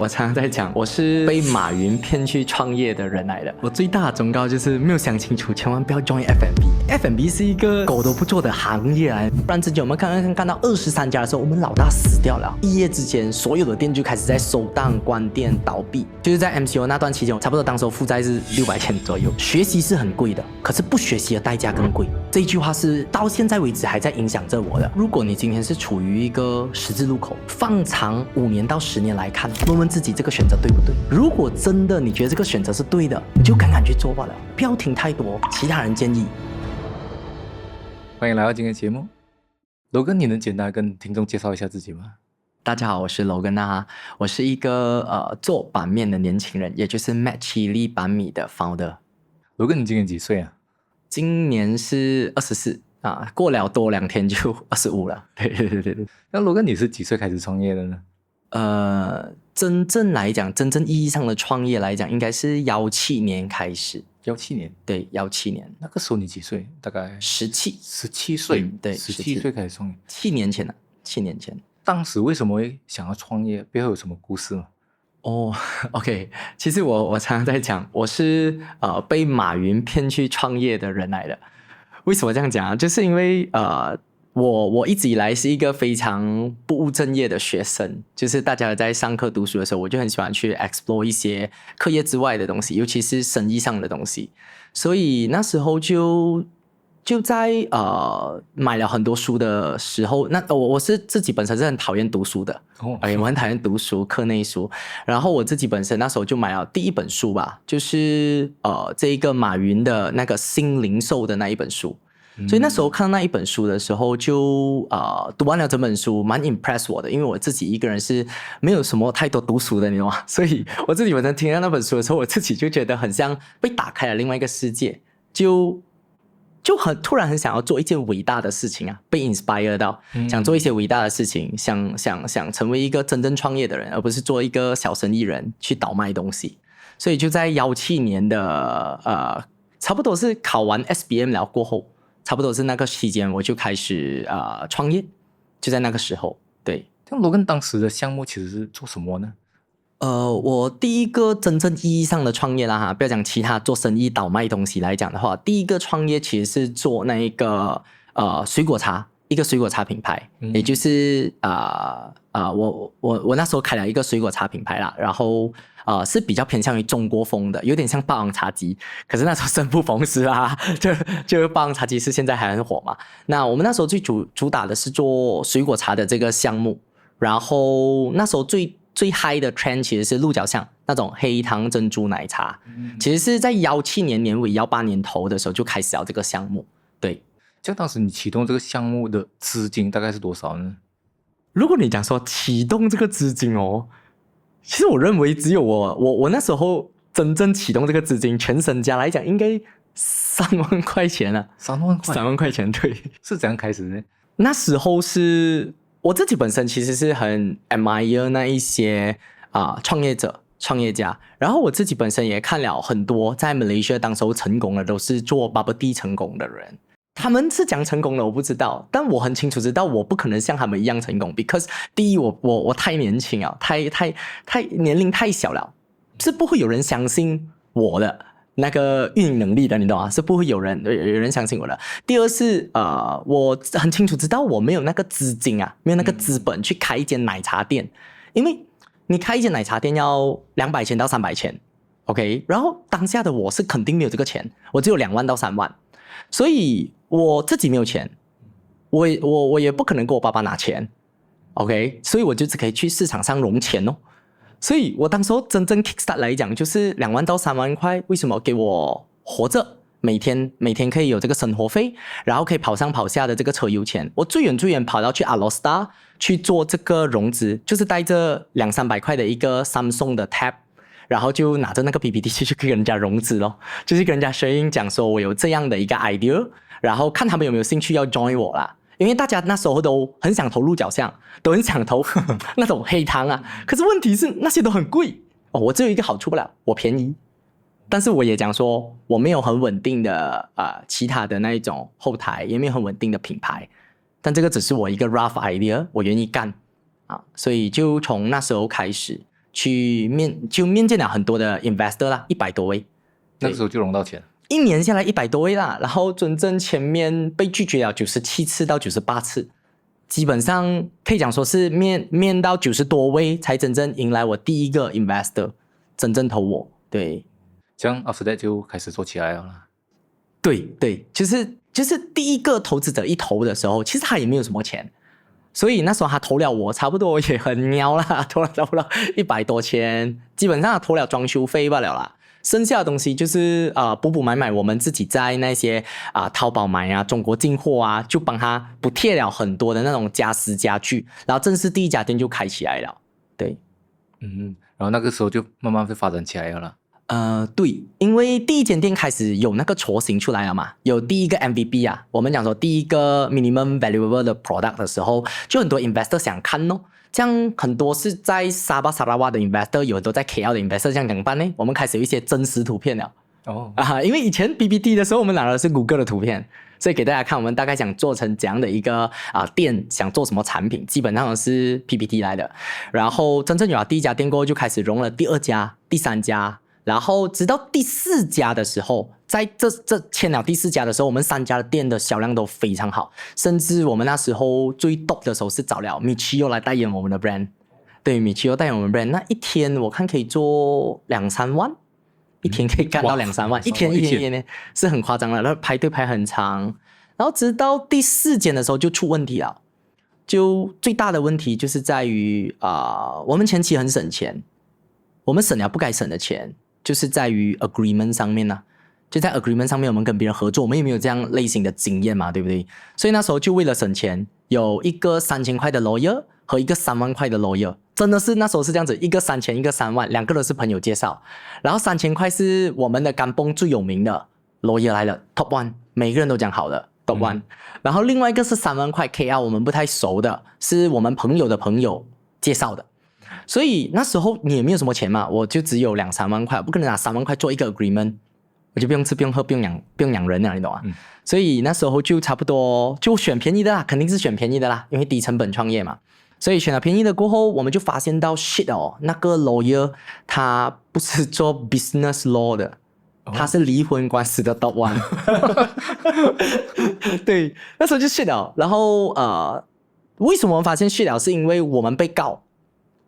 我常常在讲，我是被马云骗去创业的人来的。我最大的忠告就是没有想清楚，千万不要 join F&B。F&B 是一个狗都不做的行业来。不然之前我们看到23家的时候，我们老大死掉了。一夜之间，所有的店就开始在收档、关店、倒闭。就是在 MCO 那段期间，我差不多当时负债是600千左右。学习是很贵的，可是不学习的代价更贵。这一句话是到现在为止还在影响着我的。如果你今天是处于一个十字路口，放长5年到10年来看，问问自己这个选择对不对？如果真的你觉得这个选择是对的，你就敢去做罢了，不要听太多其他人建议。欢迎来到今天的节目。Logan，你能简单跟听众介绍一下自己吗？大家好，我是 Logan 啊，我是一个做板面的年轻人，也就是 Mad Chili 板米的 founder。Logan， 你今年几岁啊？今年是24啊，过了多2天就25了。对。那 Logan， 你是几岁开始创业的呢？真正来讲，真正意义上的创业来讲，应该是17年开始。17年？对，17年。那个时候你几岁？大概17岁。对，17岁开始创业。7年前了，7年前。当时为什么会想要创业？背后有什么故事吗？OK， 其实我常常在讲，我是被马云骗去创业的人来的。为什么这样讲啊？就是因为我一直以来是一个非常不务正业的学生，就是大家在上课读书的时候，我就很喜欢去 explore 一些课业之外的东西，尤其是生意上的东西。所以那时候就在买了很多书的时候，那我是自己本身是很讨厌读书的，我很讨厌读书，课内书。然后我自己本身那时候就买了第一本书吧，就是这一个马云的那个新零售的那一本书。所以那时候看到那一本书的时候就读完了整本书，蛮 impress 我的，因为我自己一个人是没有什么太多读书的，你懂吗？所以我自己本身听到那本书的时候，我自己就觉得很像被打开了另外一个世界，就突然很想要做一件伟大的事情啊，被 inspire 到，想做一些伟大的事情，想成为一个真正创业的人，而不是做一个小生意人去倒卖东西。所以就在17年的差不多是考完 SBM 了过后，差不多是那个期间我就开始创业，就在那个时候。对，像Logan当时的项目其实是做什么呢？我第一个真正意义上的创业啦哈，不要讲其他做生意倒卖东西来讲的话，第一个创业其实是做那一个水果茶，一个水果茶品牌，也就是我那时候开了一个水果茶品牌啦，然后是比较偏向于中国风的，有点像霸王茶姬，可是那时候生不逢时啦，就霸王茶姬是现在还很火嘛。那我们那时候最主打的是做水果茶的这个项目，然后那时候最嗨的 trend 其实是鹿角巷那种黑糖珍珠奶茶，其实是在17年年尾18年头的时候就开始了这个项目。对，像当时你启动这个项目的资金大概是多少呢？如果你讲说启动这个资金其实我认为只有我那时候真正启动这个资金，全身家来讲应该3万块钱啊。3万块？3万块钱，对。是怎样开始的？那时候是我自己本身其实是很 admire 那一些创业者、创业家，然后我自己本身也看了很多在 Malaysia 当时候成功的都是做 bubble tea 成功的人。他们是讲成功的我不知道，但我很清楚知道我不可能像他们一样成功 because 第一我太年轻了，太年龄太小了，是不会有人相信我的那个运营能力的，你懂吗？是不会有人相信我的。第二是我很清楚知道我没有那个资金啊，没有那个资本去开一间奶茶店，因为你开一间奶茶店要200千到300千 ，OK， 然后当下的我是肯定没有这个钱，我只有2万到3万，所以我自己没有钱，我也不可能跟我爸爸拿钱 ，OK， 所以我就只可以去市场上融钱哦。所以我当时候真正 kickstart 来讲就是2万到3万块，为什么给我活着？每天可以有这个生活费，然后可以跑上跑下的这个车油钱。我最远跑到去阿罗斯达去做这个融资，就是带着200-300块的一个 Samsung 的 Tab， 然后就拿着那个 PPT 去跟人家融资咯，就是跟人家sharing讲说我有这样的一个 idea， 然后看他们有没有兴趣要 join 我啦。因为大家那时候都很想投鹿角巷，都很想投那种黑糖啊，可是问题是那些都很贵我只有一个好处不了，我便宜。但是我也讲说我没有很稳定的其他的那一种后台，也没有很稳定的品牌，但这个只是我一个 rough idea， 我愿意干所以就从那时候开始去面见了很多的 investor 啦，100多位。那个时候就融到钱。一年下来100多位啦，然后准正前面被拒绝了97次到98次，基本上可以讲说是面到90多位才真正迎来我第一个 investor 真正投我。对，这样 after that 就开始做起来了啦。对，就是第一个投资者一投的时候，其实他也没有什么钱，所以那时候他投了我差不多也很喵啦，投了差不多100多千，基本上他投了装修费罢了啦。剩下的东西就是补买，我们自己在那些淘宝买啊，中国进货啊，就帮他补贴了很多的那种家私家具，然后正式第一家店就开起来了。对，然后那个时候就慢慢会发展起来了啦。对，因为第一间店开始有那个雏形出来了嘛，有第一个 MVP 啊，我们讲说第一个 minimum valuable 的 product 的时候，就很多 investor 想看哦。这样很多是在沙巴、沙拉瓦的 investor， 有很多在 KL 的 investor， 这样怎么办呢？我们开始有一些真实图片了。因为以前 PPT 的时候，我们拿的是 Google 的图片，所以给大家看我们大概想做成怎样的一个店，想做什么产品，基本上都是 PPT 来的。然后真正有了第一家店过后，就开始融了第2家、第3家。然后直到第4家的时候，在这签了第4家的时候，我们3家的店的销量都非常好，甚至我们那时候最 top 的时候是找了Michio来代言我们的 brand。对，Michio代言我们 brand， 那一天我看可以做2-3万，一天可以干到2-3万，一天呢是很夸张的，然后排队排很长。然后直到第4间的时候就出问题了，就最大的问题就是在于我们前期很省钱，我们省了不该省的钱。就是在于 agreement 上面呢，就在 agreement 上面，我们跟别人合作，我们也没有这样类型的经验嘛，对不对？所以那时候就为了省钱，有一个3000块的 lawyer 和一个3万块的 lawyer， 真的是那时候是这样子，一个3000，一个3万，两个都是朋友介绍。然后3000块是我们的甘榜最有名的 lawyer 来了 ，top one， 每个人都讲好的 top one。然后另外一个是3万块 KL， 我们不太熟的，是我们朋友的朋友介绍的。所以那时候你也没有什么钱嘛，我就只有2-3万块，不可能拿3万块做一个 agreement， 我就不用吃不用喝不用养人了，你懂吗？所以那时候就差不多就选便宜的啦，肯定是选便宜的啦，因为低成本创业嘛。所以选了便宜的过后，我们就发现到 shit 哦，那个 lawyer 他不是做 business law 的，他是离婚官司的 top one。对，那时候就 shit 了。然后为什么我们发现 shit 了？是因为我们被告。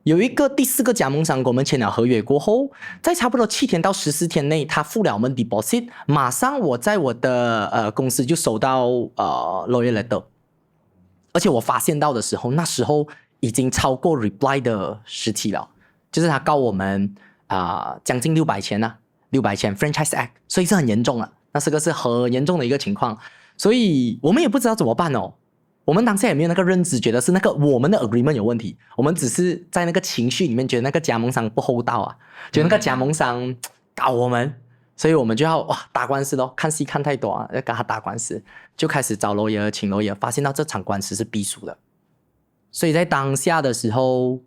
有一个第4个加盟商跟我们签了合约过后，在差不多7天到14天内，他付了我们 deposit， 马上我在我的公司就收到lawyer letter， 而且我发现到的时候，那时候已经超过 reply 的时期了，就是他告我们将近600千啊，600千 franchise act， 所以是很严重了，那这个是很严重的一个情况，所以我们也不知道怎么办哦。我们当下也没有那个认知，觉得是那个我们的 agreement 有问题，我们只是在那个情绪里面觉得那个加盟商不厚道啊，觉得那个加盟商搞我们，所以我们就要打官司咯，看戏看太多要跟他打官司，就开始找 lawyer 请 lawyer， 发现到这场官司是必输的，所以在当下的时候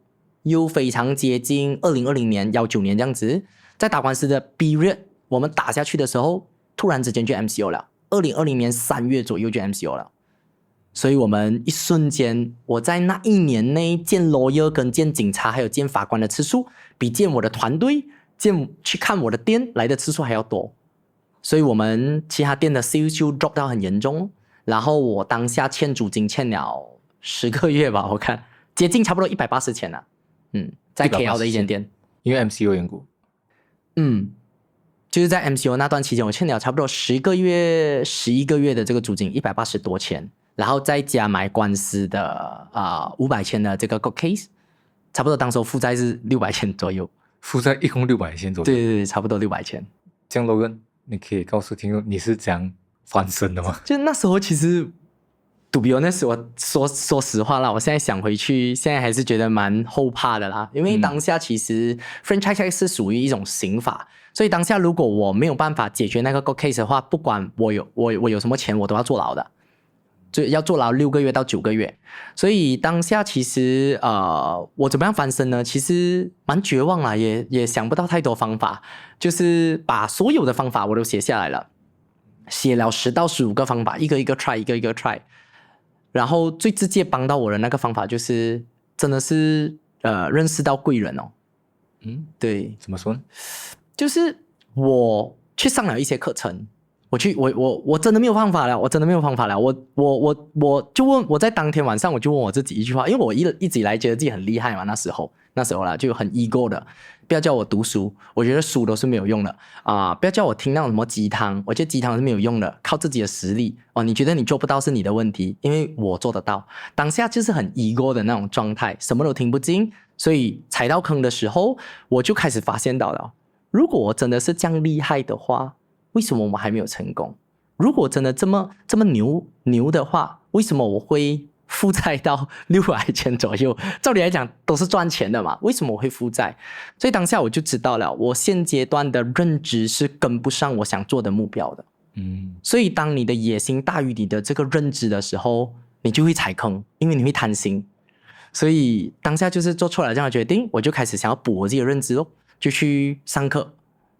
又非常接近2020年19年这样子，在打官司的 period 我们打下去的时候，突然之间就 MCO 了，2020年3月左右就 MCO 了。所以我们一瞬间，我在那一年内见 lawyer 跟见警察还有见法官的次数，比见我的团队去看我的店来的次数还要多。所以我们其他店的 sales 就 drop 到很严重。然后我当下欠租金欠了10个月吧，我看接近差不多180千了。在 KL 的一间店，因为 MCO 缘故。就是在 MCO 那段期间，我欠了差不多10个月、11个月的这个租金，180多千。然后再加买官司的500千的这个 court case， 差不多当时负债是600千左右，负债一共600千左右。对，差不多600千。这样 Logan， 你可以告诉听众你是怎样翻身的吗？就那时候其实 to be honest， 我说实话啦，我现在想回去，现在还是觉得蛮后怕的啦，因为当下其实 franchise 是属于一种刑法，所以当下如果我没有办法解决那个 court case 的话，不管我有什么钱，我都要坐牢的。就要坐牢6个月到9个月，所以当下其实我怎么样翻身呢？其实蛮绝望啦，也想不到太多方法，就是把所有的方法我都写下来了，写了10到15个方法，一个一个 try， 一个一个 try， 然后最直接帮到我的那个方法就是真的是认识到贵人哦，对，怎么说呢？就是我去上了一些课程，我真的没有办法了，我真的没有方法了。我就问，我在当天晚上我就问我自己一句话，因为我一直以来觉得自己很厉害嘛，那时候啦就很 ego 的，不要叫我读书，我觉得书都是没有用的不要叫我听那种什么鸡汤，我觉得鸡汤是没有用的，靠自己的实力你觉得你做不到是你的问题，因为我做得到。当下就是很 ego 的那种状态，什么都听不进，所以踩到坑的时候，我就开始发现到了，如果我真的是这样厉害的话，为什么我们还没有成功？如果真的这么牛的话，为什么我会负债到600千左右？照理来讲都是赚钱的嘛，为什么我会负债？所以当下我就知道了，我现阶段的认知是跟不上我想做的目标的。所以当你的野心大于你的这个认知的时候，你就会踩坑，因为你会贪心。所以当下就是做出了这样的决定，我就开始想要补我自己的认知咯，就去上课，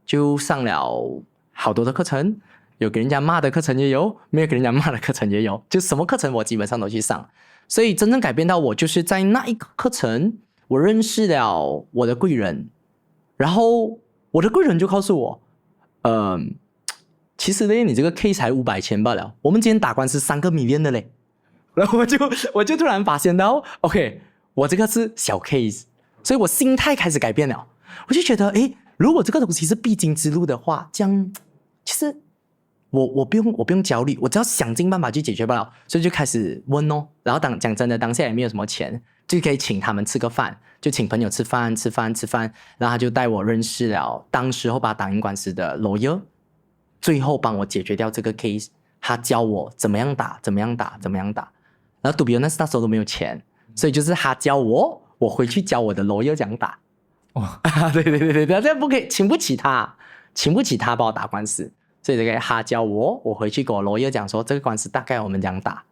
就上了好多的课程，有给人家骂的课程也有，没有给人家骂的课程也有，就什么课程我基本上都去上。所以真正改变到我，就是在那一个课程，我认识了我的贵人，然后我的贵人就告诉我，其实呢，你这个 case 才500千罢了，我们今天打官司3个 million 的嘞。然后我就突然发现到 ，OK， 我这个是小 case， 所以我心态开始改变了。我就觉得，如果这个东西是必经之路的话，这样其实我不用焦虑，我只要想尽办法去解决不了，所以就开始问哦。然后讲真的，当下也没有什么钱，就可以请他们吃个饭，就请朋友吃饭，然后他就带我认识了当时候把打赢官司的 lawyer， 最后帮我解决掉这个 case， 他教我怎么样打。然后 to be honest 那时候都没有钱，所以就是他教我，我回去教我的 lawyer 怎样打。对，这样不可以，请不起他帮我打官司，所以这个他教我回去跟我 lawyer 讲说这个官司大概我们怎样打。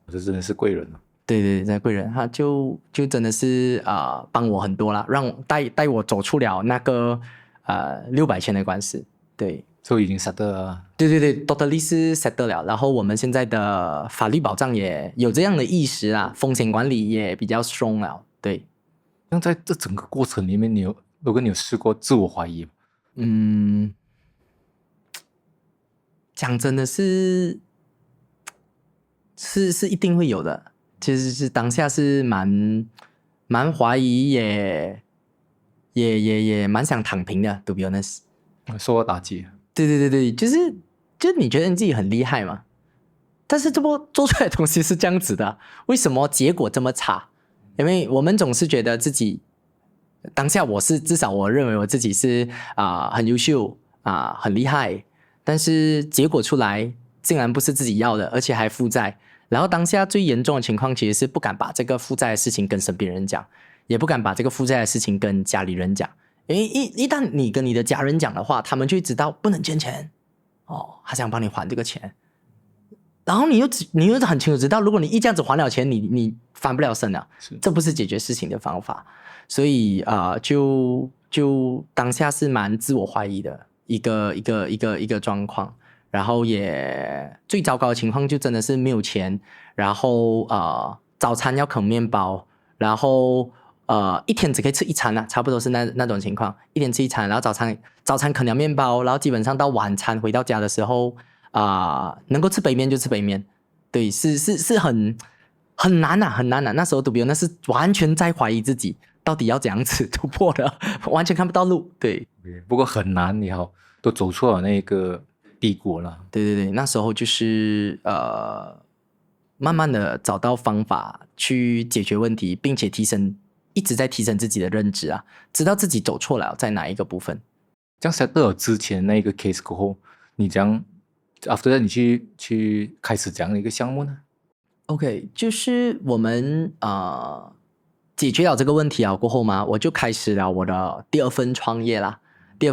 这真的是贵人啊。对，这个贵人他就真的是帮我很多啦，让带我走出了那个600千的官司。对。就已经 settle 了。对 totally 是 settle 了，然后我们现在的法律保障也有这样的意识啦，风险管理也比较 strong 了。对，像在这整个过程里面，如果你有试过自我怀疑吗？讲真的是一定会有的，其实是当下是蛮怀疑，也蛮想躺平的 to be honest， 受到打击。对，就是你觉得你自己很厉害嘛，但是这不做出来的东西是这样子的，为什么结果这么差？因为我们总是觉得自己当下至少我认为我自己是很优秀很厉害，但是结果出来竟然不是自己要的，而且还负债。然后当下最严重的情况其实是不敢把这个负债的事情跟身边人讲，也不敢把这个负债的事情跟家里人讲。因为一旦你跟你的家人讲的话，他们就会知道不能欠钱他想帮你还这个钱，然后你又很清楚知道，如果你一这样子还了钱，你翻不了身了，这不是解决事情的方法。所以就当下是蛮自我怀疑的一个状况，然后也最糟糕的情况就真的是没有钱，然后早餐要啃面包，然后一天只可以吃1餐啦，差不多是那种情况，一天吃1餐，然后早餐啃了面包，然后基本上到晚餐回到家的时候能够吃杯面就吃杯面。对，是很难啊，很难啊。那时候都比如那是完全在怀疑自己到底要怎样子突破的，完全看不到路。对，不过很难，你好，都走出了那个低谷了。对，那时候就是慢慢的找到方法去解决问题，并且一直在提升自己的认知知道自己走错了在哪一个部分。这样 settle 之前那个 case 过后，你这样 after that 你去开始这样的一个项目呢？ OK， 就是我们解决了这个问题过后嘛，我就开始了我的第二份创业啦。这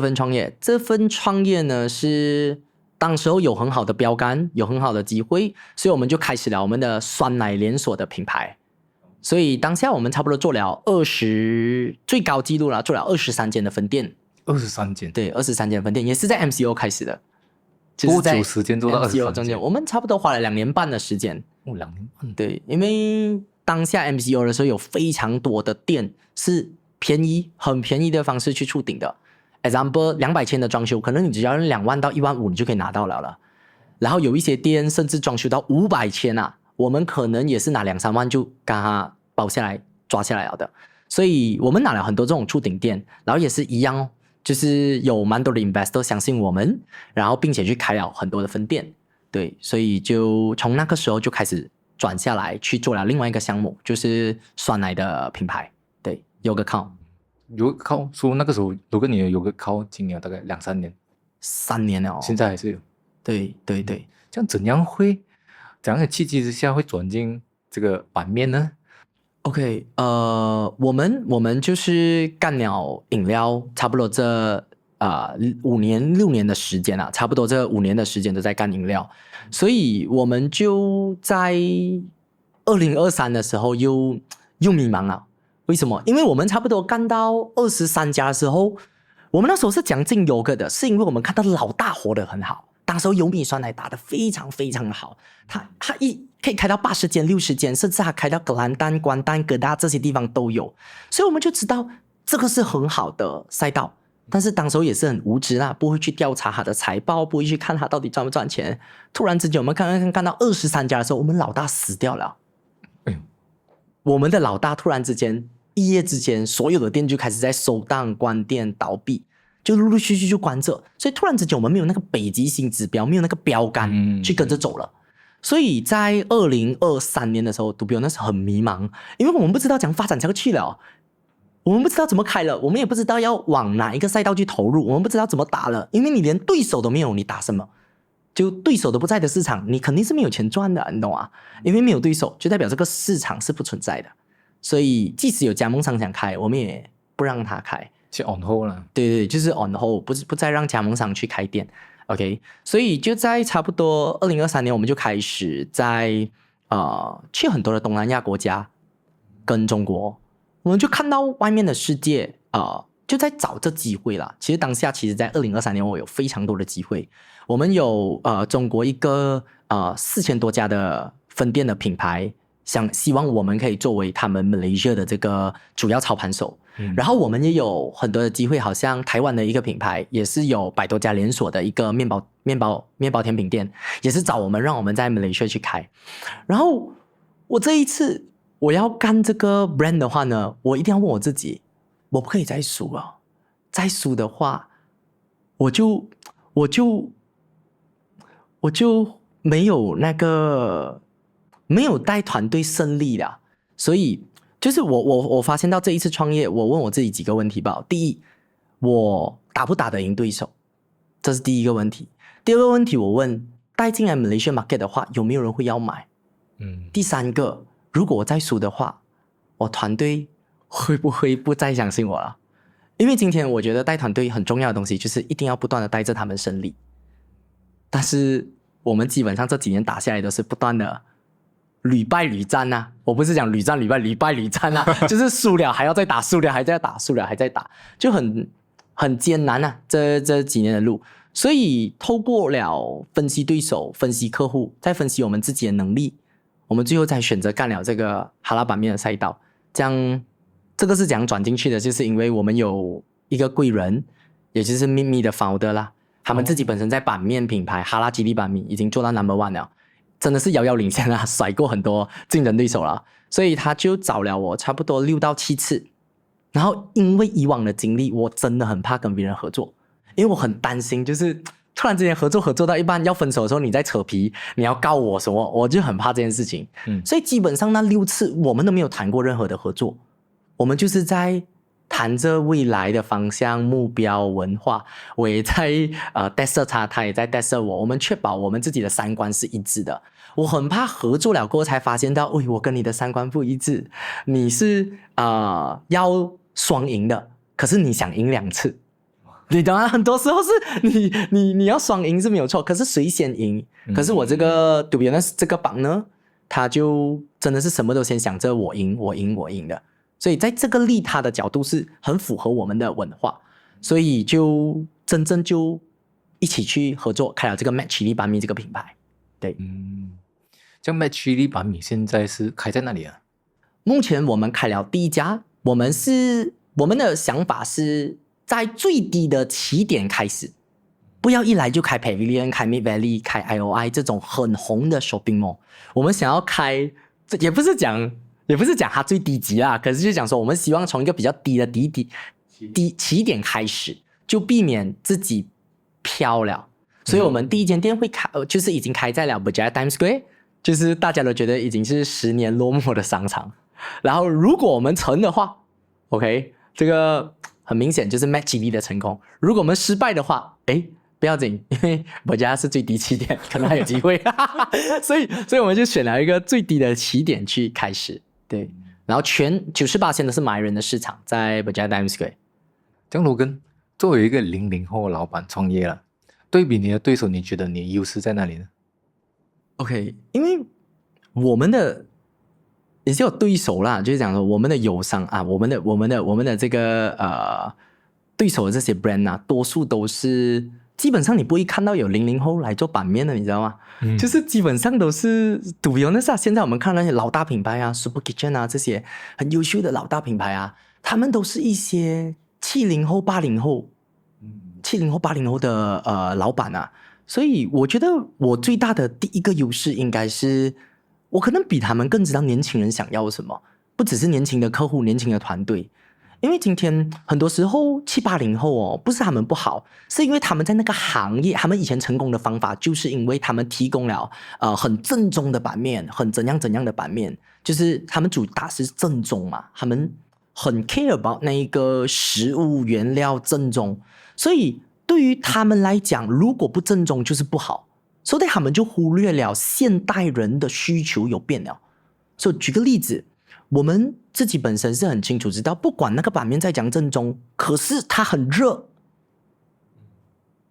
份创业呢是当时候有很好的标杆，有很好的机会，所以我们就开始了我们的酸奶连锁的品牌。所以当下我们差不多做了最高纪录了，做了23间的分店。23间？对，23间分店也是在 MCO 开始的。多久时间做到23中间？我们差不多花了2年半的时间。2年半。对，因为当下 MCO 的时候有非常多的店是很便宜的方式去触顶的。example 200千的装修，可能你只要用2万到1万5，你就可以拿到了。然后有一些店甚至装修到500千啊，我们可能也是拿2-3万就给它包下来抓下来了的。所以我们拿了很多这种触顶店，然后也是一样哦，就是有蛮多的 investor 相信我们，然后并且去开了很多的分店。对，所以就从那个时候就开始转下来去做了另外一个项目，就是酸奶的品牌。对，Yogurt Cow。说那个时候，如果你有个靠经验大概2-3年，3年了哦，现在还是有。对对对，这样怎样的契机之下会转进这个版面呢 ？OK，我们就是干了饮料，差不多这5年6年的时间啊，差不多这5年的时间都在干饮料，所以我们就在2023的时候又迷茫了。为什么？因为我们差不多干到23家的时候，我们那时候是讲进Yogurt的，是因为我们看到老大活得很好，当时候有米酸奶打得非常非常的好，他可以开到80间60间，甚至还开到格兰丹、关丹、哥大这些地方都有，所以我们就知道这个是很好的赛道。但是当时候也是很无知啦，不会去调查他的财报，不会去看他到底赚不赚钱。突然之间我们看到23家的时候，我们老大死掉了。我们的老大突然之间一夜之间所有的店就开始在收档、关店、倒闭，就陆陆续续就关着，所以突然之间我们没有那个北极星指标，没有那个标杆去跟着走了。所以在2023年的时候，Dubio那时候很迷茫，因为我们不知道怎样发展下去了，我们不知道怎么开了，我们也不知道要往哪一个赛道去投入，我们不知道怎么打了，因为你连对手都没有，你打什么？就对手都不在的市场，你肯定是没有钱赚的，你懂啊？因为没有对手，就代表这个市场是不存在的。所以即使有加盟商想开，我们也不让他开，去 on hold 了。对对，就是 on hold， 不再让加盟商去开店。OK， 所以就在差不多2023年，我们就开始在去很多的东南亚国家跟中国，我们就看到外面的世界就在找这机会啦。其实当下，在2023年，我有非常多的机会。我们有中国一个4000多家的分店的品牌，希望我们可以作为他们 Malaysia 的这个主要操盘手。然后我们也有很多的机会，好像台湾的一个品牌，也是有100多家连锁的一个面包甜品店，也是找我们，让我们在 Malaysia 去开。然后我这一次我要干这个 brand 的话呢，我一定要问我自己，我不可以再输了。再输的话，我就没有带团队胜利了。所以就是我发现到这一次创业，我问我自己几个问题吧。第一，我打不打得赢对手，这是第一个问题。第二个问题，我问带进来 Malaysia market 的话，有没有人会要买？第三个，如果我再输的话，我团队会不会不再相信我了？因为今天我觉得带团队很重要的东西，就是一定要不断的带着他们胜利。但是我们基本上这几年打下来都是不断的屡败屡战啊，我不是讲屡战屡败，屡败屡战啊，就是输了还要再打，输了还在打，输了还在打，就很艰难啊，这几年的路。所以透过了分析对手、分析客户，再分析我们自己的能力，我们最后才选择干了这个哈拉版面的赛道。这个是怎样转进去的？就是因为我们有一个贵人，也就是秘密的 founder 啦，他们自己本身在版面品牌哈拉吉利版面已经做到 No.1 了，真的是遥遥领先啊，甩过很多竞争对手了。所以他就找了我差不多6到7次。然后因为以往的经历，我真的很怕跟别人合作，因为我很担心，就是突然之间合作到一半要分手的时候，你在扯皮，你要告我什么，我就很怕这件事情。所以基本上那6次我们都没有谈过任何的合作，我们就是在谈着未来的方向、目标、文化。我也在test 他也在 test 我，我们确保我们自己的三观是一致的。我很怕合作了过后才发现到，我跟你的三观不一致，你是要双赢的，可是你想赢2次。你懂啊，很多时候是你要双赢是没有错，可是谁先赢？可是我这个 Dubio 这个榜呢，他就真的是什么都先想着我赢的。所以在这个利他的角度是很符合我们的文化，所以就真正就一起去合作开了这个 Mac Chili 板米这个品牌。对，这样 Mac Chili 板米现在是开在哪里啊？目前我们开了第1家，我们是我们的想法是在最低的起点开始，不要一来就开 Pavilion、开 Mid Valley、开 IOI 这种很红的 shopping mall。我们想要开，也不是讲它最低级啦，可是就讲说我们希望从一个比较低的起点开始，就避免自己飘了。所以我们第一间店会开，就是已经开在了 Berjaya Times Square， 就是大家都觉得已经是10年落寞的商场。然后如果我们成的话 ，OK， 这个很明显就是 Mac GV 的成功。如果我们失败的话，不要紧，因为Berjaya是最低起点，可能还有机会。所以我们就选了一个最低的起点去开始，对。然后全98%都是马来人的市场，在 Berjaya Times Square。这样Logan作为一个00后老板创业了，对比你的对手，你觉得你的优势在哪里呢 ？OK， 因为我们的也是有对手啦，就是讲说我们的友商啊，我们的这个对手的这些 brand 啊，多数都是基本上你不会看到有00后来做版面的，你知道吗？就是基本上都是赌油那是现在我们看那些老大品牌啊 ，Super Kitchen 啊这些很优秀的老大品牌啊，他们都是一些70后、80后，70后、80后的老板啊，所以我觉得我最大的第一个优势应该是，我可能比他们更知道年轻人想要什么，不只是年轻的客户、年轻的团队。因为今天很多时候70、80后不是他们不好，是因为他们在那个行业，他们以前成功的方法，就是因为他们提供了很正宗的版面，很怎样的版面，就是他们主打是正宗嘛，他们很 care about 那一个食物原料正宗，所以对于他们来讲，如果不正宗就是不好，所以他们就忽略了现代人的需求有变了。所以举个例子，我们自己本身是很清楚知道，不管那个版面再讲正宗，可是它很热，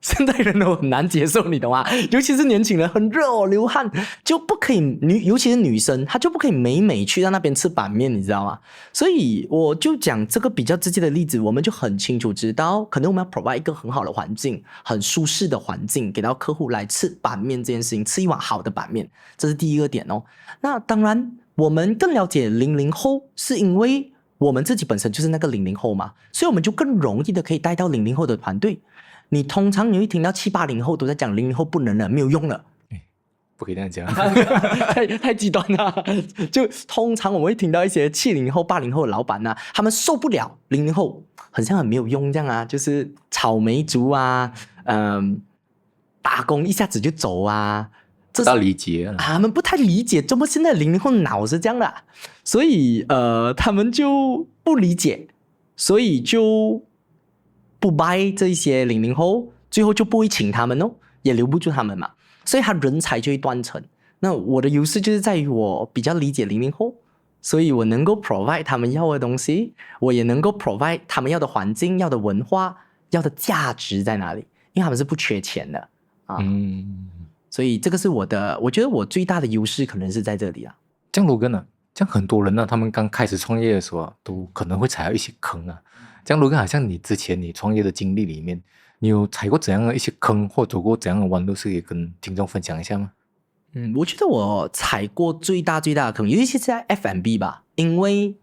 现代人都很难接受，你懂吗？尤其是年轻人很热流汗就不可以，尤其是女生，她就不可以每每去到那边吃板面，你知道吗？所以我就讲这个比较直接的例子，我们就很清楚知道，可能我们要 provide 一个很好的环境，很舒适的环境，给到客户来吃板面这件事情，吃一碗好的板面，这是第一个点哦。那当然，我们更了解00后，是因为我们自己本身就是那个00后嘛，所以我们就更容易的可以带到00后的团队。你通常你会听到70、80后都在讲00后不能了，没有用了，不可以这样讲，太极端了。就通常我们会听到一些70后、80后的老板啊，他们受不了00后，很像很没有用这样啊，就是草莓族啊，打工一下子就走啊，不大理解他们不太理解，怎么现在00后脑是这样的，所以他们就不理解，所以就不 buy 这些00后，最后就不会请他们哦，也留不住他们嘛，所以他人才就会断层。那我的优势就是在于我比较理解00后，所以我能够 provide 他们要的东西，我也能够 provide 他们要的环境、要的文化、要的价值在哪里，因为他们是不缺钱的啊。所以这个是我觉得我最大的优势可能是在这里啊。这样Logan啊，这样很多人呢，他们刚开始创业的时候都可能会踩到一些坑啊。这样Logan，好像你之前你创业的经历里面，你有踩过怎样的一些坑，或走过怎样的弯路，是可以跟听众分享一下吗？我觉得我踩过最大的坑，尤其是在 F&B 吧，因为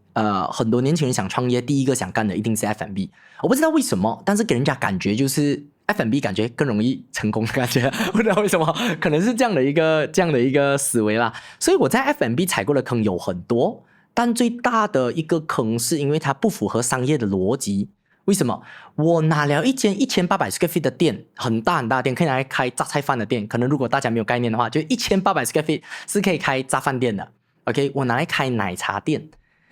很多年轻人想创业，第一个想干的一定是 F&B。我不知道为什么，但是给人家感觉就是 F&B 感觉更容易成功的感觉，不知道为什么，可能是这样的一个思维啦。所以我在 F&B 踩过的坑有很多，但最大的一个坑是因为它不符合商业的逻辑。为什么？我拿了一间1800 square feet 的店，很大的店，可以拿来开榨菜饭的店。可能如果大家没有概念的话，就1800 square feet 是可以开榨饭店的。OK， 我拿来开奶茶店，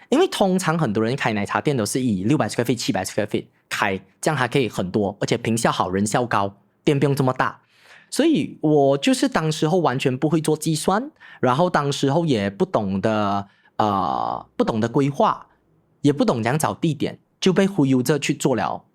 因为通常很多人开奶茶店都是以600 square feet、700 square feet 开，这样还可以很多，而且坪效好，人效高，店不用这么大。所以我就是当时候完全不会做计算，然后当时候也不懂得规划，也不懂怎样找地点。就被忽悠着去做了，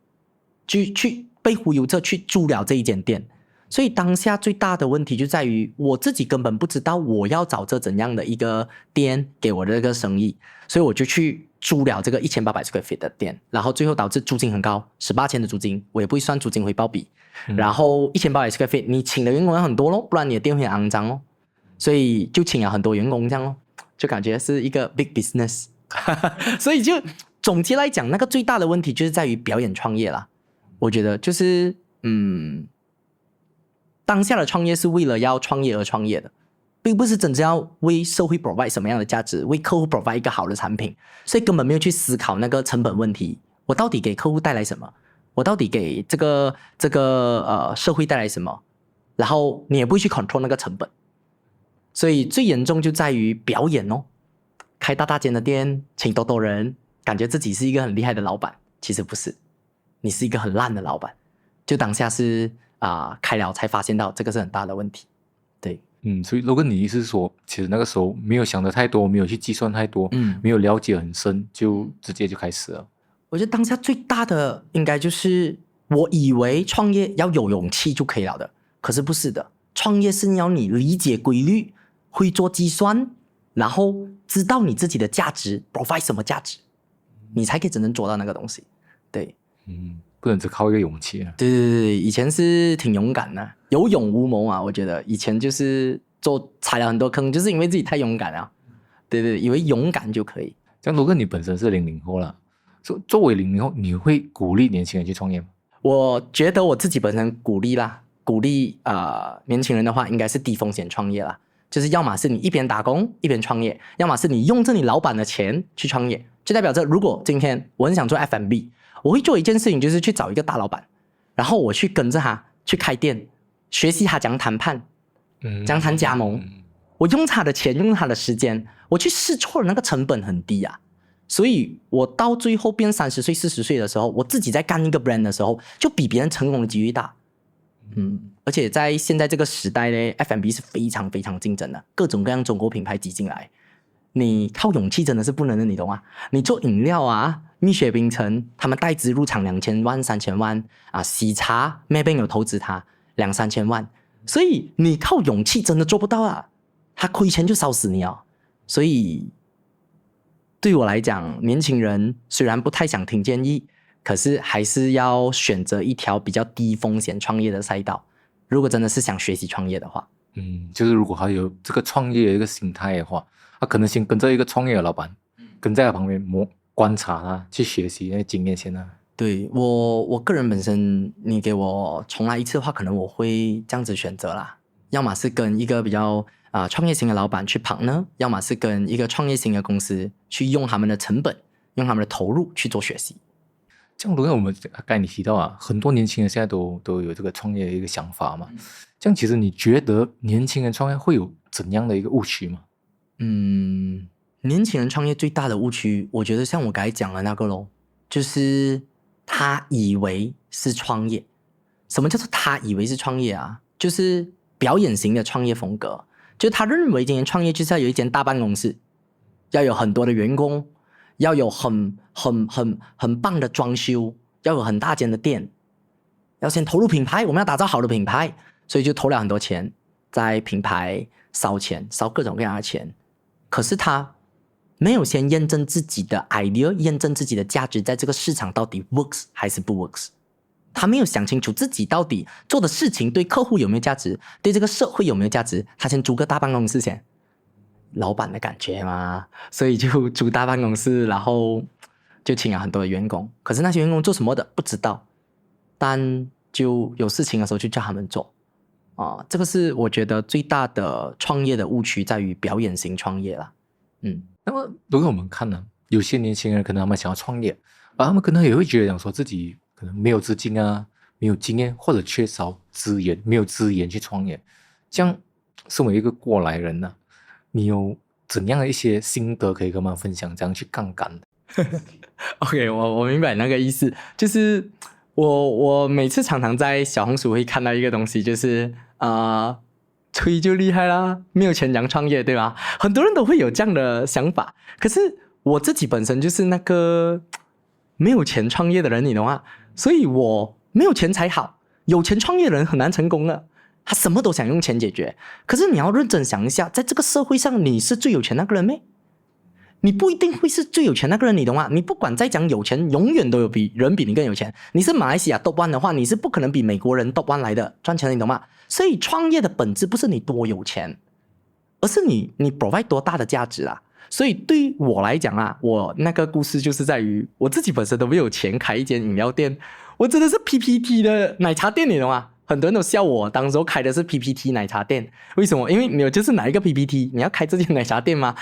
被忽悠着去租了这一间店，所以当下最大的问题就在于我自己根本不知道我要找这怎样的一个店给我的这个生意，所以我就去租了这个1800 square feet 的店，然后最后导致租金很高，18,000的租金，我也不会算租金回报比，然后1800 square feet 你请的员工要很多咯，不然你的店会很肮脏哦，所以就请了很多员工这样咯，就感觉是一个 big business。所以就总结来讲，那个最大的问题就是在于表演创业啦。我觉得就是当下的创业是为了要创业而创业的，并不是真正要为社会 provide 什么样的价值，为客户 provide 一个好的产品，所以根本没有去思考那个成本问题。我到底给客户带来什么？我到底给这个社会带来什么？然后你也不会去 control 那个成本，所以最严重就在于表演哦，开大间的店，请多人，感觉自己是一个很厉害的老板，其实不是，你是一个很烂的老板。就当下是开了才发现到这个是很大的问题，对。所以如果你意思是说，其实那个时候没有想的太多，没有去计算太多，没有了解很深，就直接就开始了。我觉得当下最大的应该就是我以为创业要有勇气就可以了的，可是不是的，创业是要你理解规律，会做计算，然后知道你自己的价值 provide 什么价值，你才可以真正做到那个东西。对，不能只靠一个勇气啊。对，以前是挺勇敢的，有勇无谋啊。我觉得以前就是踩了很多坑，就是因为自己太勇敢了。对，以为勇敢就可以。像如果你本身是00后了，作为00后，你会鼓励年轻人去创业吗？我觉得我自己本身鼓励年轻人的话，应该是低风险创业啦。就是要么是你一边打工一边创业，要么是你用着你老板的钱去创业。就代表着，如果今天我很想做 F&B， 我会做一件事情，就是去找一个大老板，然后我去跟着他去开店，学习他怎样谈判，怎样谈加盟。我用他的钱，用他的时间，我去试错，那个成本很低啊。所以我到最后变30岁、40岁的时候，我自己在干一个 brand 的时候，就比别人成功的几率大。而且在现在这个时代呢 ，F&B 是非常非常竞争的，各种各样中国品牌挤进来，你靠勇气真的是不能的，你懂吗？你做饮料啊，蜜雪冰城，他们代资入场2000万、3000万啊，喜茶 Maybank 有投资他2-3千万，所以你靠勇气真的做不到啊，他亏钱就烧死你啊。所以对我来讲，年轻人虽然不太想听建议，可是还是要选择一条比较低风险创业的赛道。如果真的是想学习创业的话，就是如果他有这个创业的一个心态的话，他可能先跟着一个创业的老板，跟在他旁边观察他，去学习那些经验先啊。对，我个人本身，你给我重来一次的话，可能我会这样子选择啦，要么是跟一个比较创业型的老板去partner，要么是跟一个创业型的公司去用他们的成本，用他们的投入去做学习。这样，如果我们刚才你提到很多年轻人现在都有这个创业的一个想法嘛，这样其实你觉得年轻人创业会有怎样的一个误区吗？年轻人创业最大的误区，我觉得像我刚才讲的那个咯，就是他以为是创业。什么叫做他以为是创业啊？就是表演型的创业风格，就是他认为今天创业就是要有一间大办公室，要有很多的员工，要有很棒的装修，要有很大间的店，要先投入品牌，我们要打造好的品牌，所以就投了很多钱在品牌，烧钱，烧各种各样的钱。可是他没有先验证自己的 idea， 验证自己的价值在这个市场到底 works 还是不 works。他没有想清楚自己到底做的事情对客户有没有价值，对这个社会有没有价值。他先租个大办公室先，老板的感觉嘛，所以就租大办公室，然后就请了很多的员工。可是那些员工做什么的不知道，但就有事情的时候就叫他们做。这个是我觉得最大的创业的误区，在于表演型创业啦。那么如果我们看呢，有些年轻人可能他们想要创业，而他们可能也会觉得讲说自己可能没有资金啊，没有经验，或者缺少资源，没有资源去创业。这样，身为一个过来人呢，你有怎样的一些心得可以跟我们分享？怎样去杠杆的？OK， 我明白那个意思，就是我每次常常在小红书会看到一个东西，就是吹就厉害啦，没有钱怎样创业，对吧？很多人都会有这样的想法，可是我自己本身就是那个没有钱创业的人，你懂吗？所以我没有钱才好，有钱创业的人很难成功了，他什么都想用钱解决。可是你要认真想一下，在这个社会上，你是最有钱那个人咩？你不一定会是最有钱那个人，你懂吗？你不管再讲有钱，永远都有人比你更有钱。你是马来西亚 top 1的话，你是不可能比美国人 top 1来的赚钱的，你懂吗？所以创业的本质不是你多有钱，而是你 provide 多大的价值啊。所以对于我来讲啊，我那个故事就是在于我自己本身都没有钱开一间饮料店，我真的是 PPT 的奶茶店，你懂吗？很多人都笑我当时候开的是 PPT 奶茶店，为什么？因为你就是拿一个 PPT， 你要开这间奶茶店吗？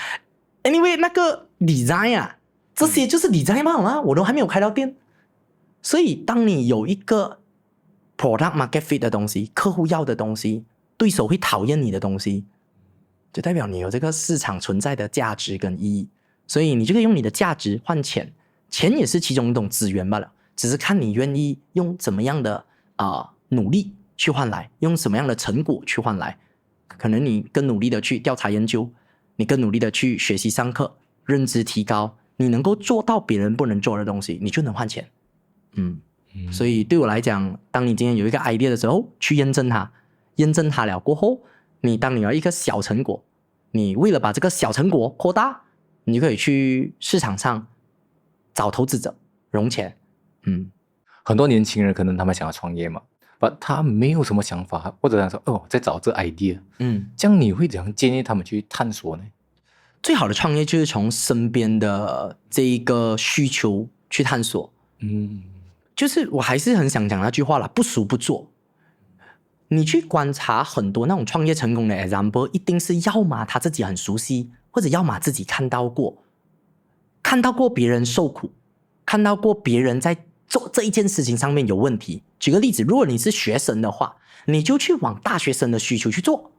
Anyway 那个 design 啊，这些就是 design 嘛，好吗？我都还没有开到店。所以当你有一个 product market fit 的东西，客户要的东西，对手会讨厌你的东西，就代表你有这个市场存在的价值跟意义。所以你就可以用你的价值换钱，钱也是其中一种资源罢了，只是看你愿意用怎么样的努力去换来，用什么样的成果去换来。可能你更努力的去调查研究，你更努力的去学习上课，认知提高，你能够做到别人不能做的东西，你就能换钱。所以对我来讲，当你今天有一个 idea 的时候，去验证它，验证它了过后，当你有一个小成果，你为了把这个小成果扩大，你就可以去市场上找投资者融钱。很多年轻人可能他们想要创业嘛，但他没有什么想法，或者他说在找这 idea。这样你会怎样建议他们去探索呢？最好的创业就是从身边的这一个需求去探索。就是我还是很想讲那句话啦，不熟不做。你去观察很多那种创业成功的 example， 一定是要么他自己很熟悉，或者要么自己看到过别人受苦，看到过别人在做这一件事情上面有问题。举个例子，如果你是学生的话，你就去往大学生的需求去做。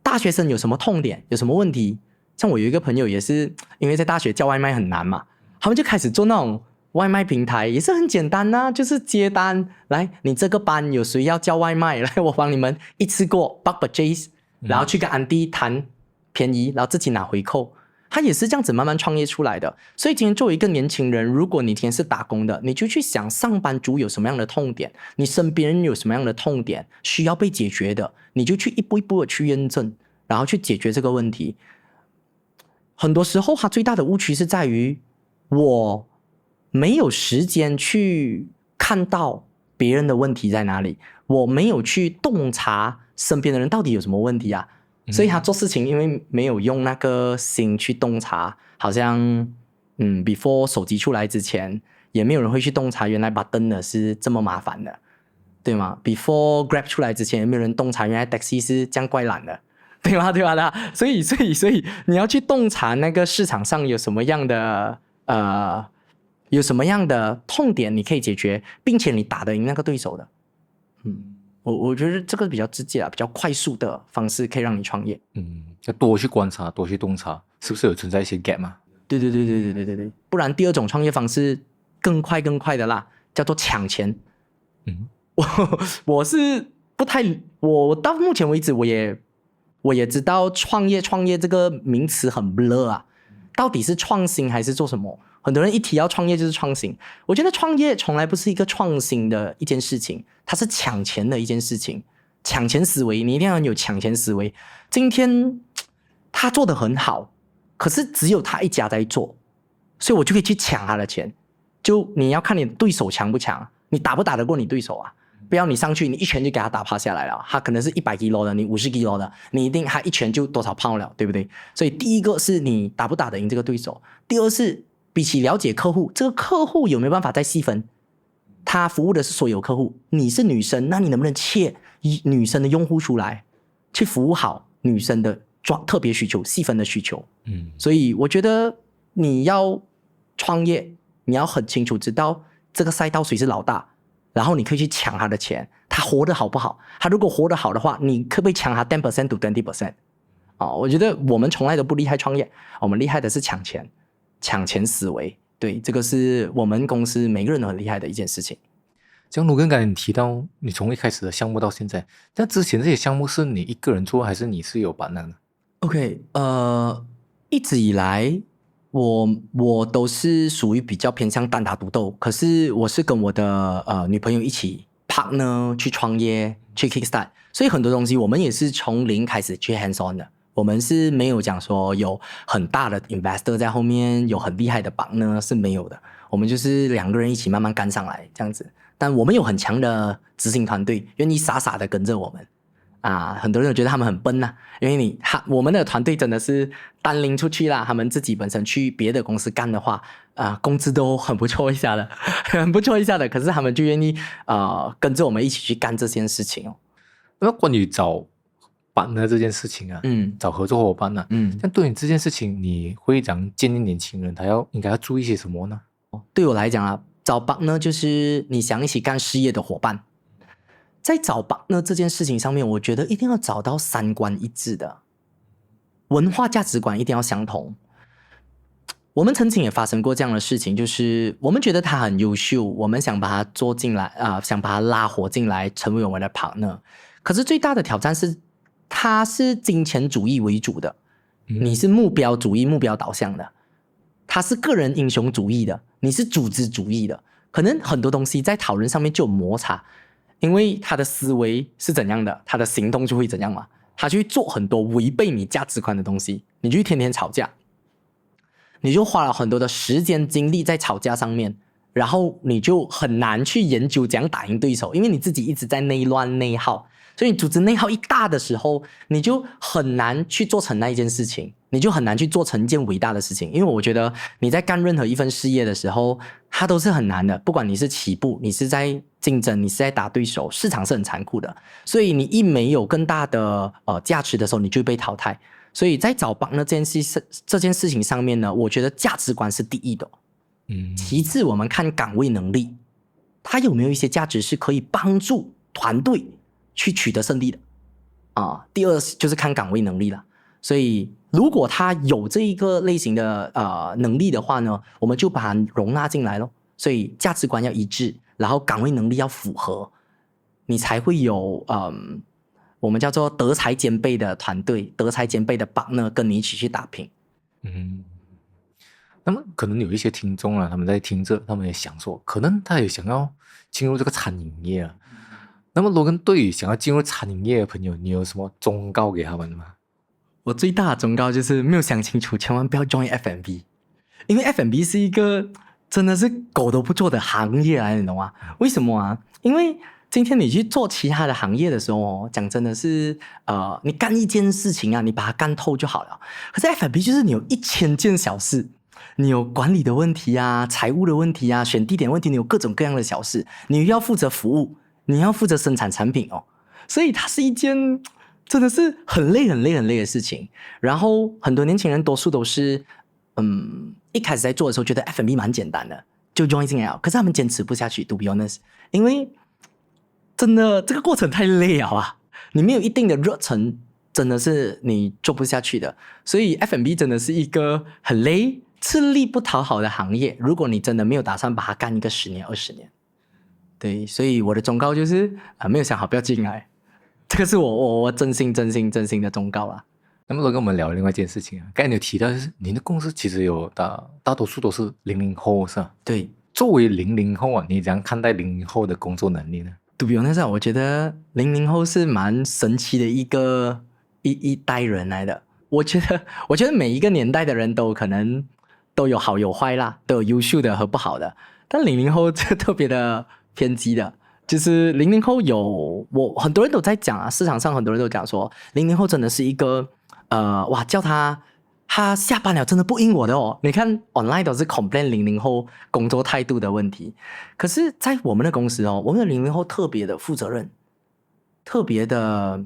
大学生有什么痛点，有什么问题？像我有一个朋友也是因为在大学叫外卖很难嘛，他们就开始做那种外卖平台，也是很简单啊，就是接单，来你这个班有谁要叫外卖，来我帮你们一次过 bulk purchase， 然后去跟安迪谈便宜，然后自己拿回扣。他也是这样子慢慢创业出来的。所以今天作为一个年轻人，如果你今天是打工的，你就去想上班族有什么样的痛点，你身边人有什么样的痛点需要被解决的，你就去一步一步的去验证，然后去解决这个问题。很多时候它最大的误区是在于我没有时间去看到别人的问题在哪里，我没有去洞察身边的人到底有什么问题啊。所以他做事情因为没有用那个心去洞察，好像before 手机出来之前也没有人会去洞察原来button的是这么麻烦的，对吗？ Before Grab 出来之前也没有人洞察原来 taxi 是这样怪懒的，对吗？对吧？所以你要去洞察那个市场上有什么样的痛点你可以解决，并且你打得赢那个对手的。我觉得这个比较直接比较快速的方式可以让你创业。要多去观察，多去洞察，是不是有存在一些 gap 嘛？对，不然第二种创业方式更快的啦，叫做抢钱。我是不太，我到目前为止我也知道创业这个名词很 blur 啊，到底是创新还是做什么？很多人一提要创业就是创新，我觉得创业从来不是一个创新的一件事情，它是抢钱的一件事情。抢钱思维，你一定要有抢钱思维。今天他做得很好，可是只有他一家在做，所以我就可以去抢他的钱。就你要看你的对手强不强，你打不打得过你对手啊？不要你上去你一拳就给他打趴下来了，他可能是100 kg 的，你50 kg 的，你一定他一拳就多少pound了，对不对？所以第一个是你打不打得赢这个对手，第二是比起了解客户，这个客户有没有办法再细分？他服务的是所有客户，你是女生，那你能不能切女生的用户出来，去服务好女生的特别需求、细分的需求？所以我觉得你要创业，你要很清楚知道这个赛道谁是老大，然后你可以去抢他的钱，他活得好不好？他如果活得好的话，你可不可以抢他 10% to 20%？我觉得我们从来都不厉害创业，我们厉害的是抢钱思维。对，这个是我们公司每个人都很厉害的一件事情。像卢根刚才你提到你从一开始的项目到现在，那之前这些项目是你一个人做还是你是有partner的？ OK， 一直以来我都是属于比较偏向单打独斗，可是我是跟我的女朋友一起 partner 去创业，去 kickstart， 所以很多东西我们也是从零开始去 hands on 的。我们是没有讲说有很大的 investor 在后面，有很厉害的partner，是没有的。我们就是2个人一起慢慢干上来这样子。但我们有很强的执行团队，愿意傻傻的跟着我们很多人都觉得他们很笨因为我们的团队真的是单拎出去啦，他们自己本身去别的公司干的话工资都很不错一下的很不错一下的，可是他们就愿意跟着我们一起去干这件事情那关于找partner这件事情找合作伙伴像对你这件事情，你会讲建议年轻人他应该要注意些什么呢？对我来讲找 partner 就是你想一起干事业的伙伴。在找 partner 这件事情上面，我觉得一定要找到三观一致的，文化价值观一定要相同。我们曾经也发生过这样的事情，就是我们觉得他很优秀，我们想把他做进来想把他拉活进来成为我们的 partner， 可是最大的挑战是他是金钱主义为主的，你是目标主义目标导向的，他是个人英雄主义的，你是组织主义的，可能很多东西在讨论上面就有摩擦，因为他的思维是怎样的，他的行动就会怎样嘛，他就会做很多违背你价值观的东西，你就天天吵架，你就花了很多的时间精力在吵架上面，然后你就很难去研究怎样打赢对手，因为你自己一直在内乱内耗，所以你组织内耗一大的时候，你就很难去做成那一件事情，你就很难去做成一件伟大的事情。因为我觉得你在干任何一份事业的时候，它都是很难的，不管你是起步，你是在竞争，你是在打对手，市场是很残酷的，所以你一没有更大的价值的时候，你就会被淘汰。所以在找partner这件事情上面呢，我觉得价值观是第一的，其次我们看岗位能力，它有没有一些价值是可以帮助团队去取得胜利的第二就是看岗位能力了。所以如果他有这一个类型的能力的话呢，我们就把它容纳进来咯。所以价值观要一致，然后岗位能力要符合，你才会有我们叫做德才兼备的团队，德才兼备的 partner 跟你一起去打拼。那么可能有一些听众他们在听着，他们也想说，可能他也想要进入这个餐饮业那么Logan对于想要进入餐饮业的朋友，你有什么忠告给他们吗？我最大的忠告就是没有想清楚，千万不要 join F&B， 因为 F&B 是一个真的是狗都不做的行业来，你懂吗？为什么因为今天你去做其他的行业的时候讲真的是你干一件事情你把它干透就好了。可是 F&B 就是你有1000件小事，你有管理的问题财务的问题选地点问题，你有各种各样的小事，你要负责服务，你要负责生产产品所以它是一件真的是很累很累很累的事情。然后很多年轻人多数都是一开始在做的时候觉得 F&B 蛮简单的，就 join 进来了，可是他们坚持不下去 to be honest， 因为真的这个过程太累了你没有一定的热忱，真的是你做不下去的。所以 F&B 真的是一个很累吃力不讨好的行业，如果你真的没有打算把它干一个10年20年。对，所以我的忠告就是没有想好不要进来，这个是我真心的忠告啦。那么跟我们聊另外一件事情刚才你有提到就是您的公司其实有大多数都是00后是吧？对，作为00后你怎样看待00后的工作能力呢？To be honest， 我觉得00后是蛮神奇的一代人来的。我觉得每一个年代的人都可能都有好有坏啦，都有优秀的和不好的，但00后就特别的偏激的，就是00后很多人都在讲市场上很多人都讲说00后真的是一个叫他下班了真的不应我的你看 online 都是 complain 00后工作态度的问题，可是在我们的公司我们的00后特别的负责任，特别的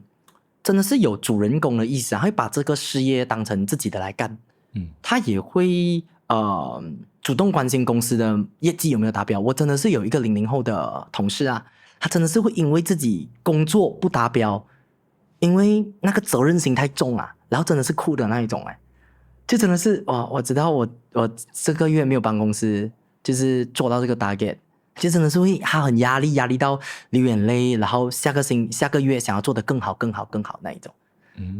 真的是有主人公的意思他会把这个事业当成自己的来干，他也会主动关心公司的业绩有没有达标。我真的是有一个00后的同事他真的是会因为自己工作不达标，因为那个责任心太重然后真的是哭的那一种就真的是我知道我这个月没有帮公司就是做到这个 target， 就真的是会他很压力到流眼泪，然后下个月想要做得更好那一种。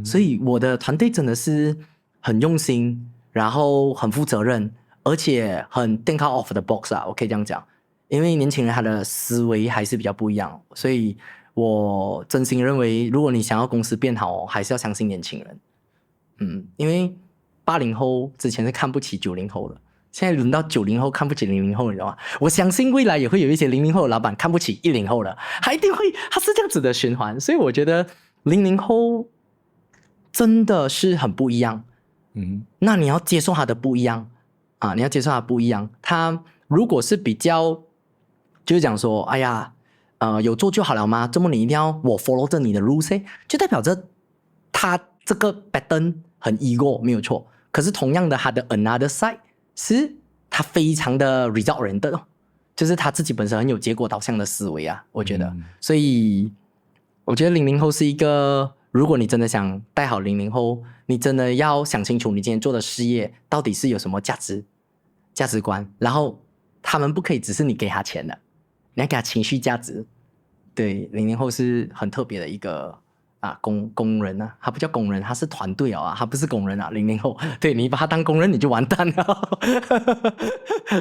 所以我的团队真的是很用心，然后很负责任，而且很 think out of the box 我可以这样讲。因为年轻人他的思维还是比较不一样，所以我真心认为如果你想要公司变好还是要相信年轻人。因为80后之前是看不起90后的，现在轮到90后看不起00后，你知道吗？我相信未来也会有一些00后的老板看不起10后的，他一定会，他是这样子的循环。所以我觉得00后真的是很不一样。那你要接受他的不一样啊，你要接受他不一样。他如果是比较就是讲说，哎呀，有做就好了吗？这么你一定要我 follow 着你的 rules， 就代表着他这个 pattern 很 ego 没有错。可是同样的，他的 another side 是他非常的 result oriented，就是他自己本身很有结果导向的思维啊，我觉得。所以我觉得00后是一个，如果你真的想带好00后，你真的要想清楚你今天做的事业到底是有什么价值观，然后他们不可以只是你给他钱的，你要给他情绪价值。对，00后是很特别的一个工人啊，他不叫工人，他是团队啊，他不是工人啊。00后，对，你把他当工人你就完蛋了。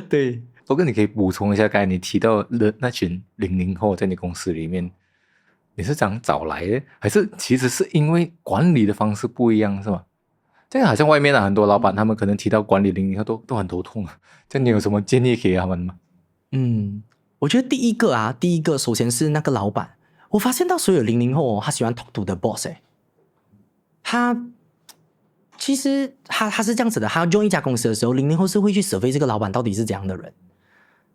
对，我跟你可以补充一下，刚才你提到的那群00后在你公司里面，你是怎样找来的？还是其实是因为管理的方式不一样，是吗？这样好像外面很多老板，他们可能提到管理00后都很头痛啊。这样你有什么建议给他们吗？我觉得第一个首先是那个老板，我发现到所有00后他喜欢 talk to the boss，其实他是这样子的，他 join 一家公司的时候，00后是会去 survey 这个老板到底是怎样的人。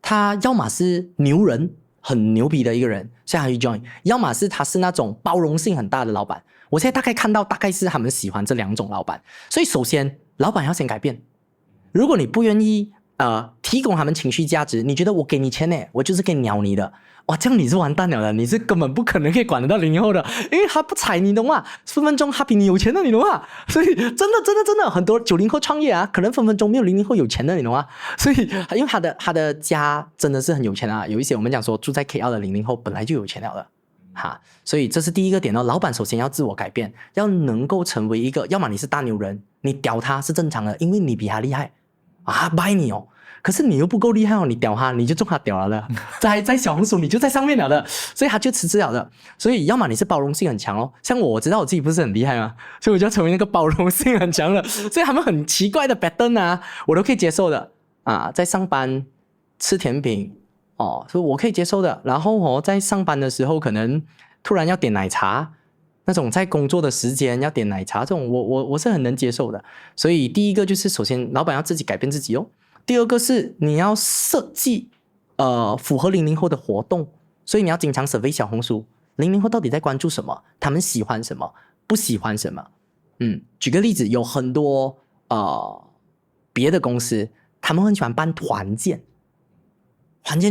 他要么是牛人，很牛逼的一个人，所以他去 join；要么是他是那种包容性很大的老板。我现在大概看到，大概是他们喜欢这两种老板。所以首先，老板要先改变。如果你不愿意提供他们情绪价值，你觉得我给你钱呢，我就是给鸟你的，哇，这样你是完蛋了的，你是根本不可能可以管得到00后的，因为他不睬你懂吗？分分钟他比你有钱的，你懂吗？所以真的很多90后创业啊，可能分分钟没有00后有钱的，你懂吗？所以因为他的家真的是很有钱啊，有一些我们讲说住在 KL 的00后本来就有钱了的。所以这是第一个点哦，老板首先要自我改变，要能够成为一个，要么你是大牛人，你屌他是正常的，因为你比他厉害拜你哦。可是你又不够厉害哦，你屌他你就中他屌了的，在小红书你就在上面了的，所以他就辞职了的。所以要么你是包容性很强哦，像我知道我自己不是很厉害嘛，所以我就要成为那个包容性很强的，所以他们很奇怪的 pattern 啊，我都可以接受的在上班吃甜品所以我可以接受的。然后在上班的时候可能突然要点奶茶，那种在工作的时间要点奶茶，这种我是很能接受的。所以第一个就是首先老板要自己改变自己哦。第二个是你要设计符合00后的活动，所以你要经常 survey 小红书00后到底在关注什么，他们喜欢什么，不喜欢什么。举个例子，有很多别的公司他们很喜欢办团建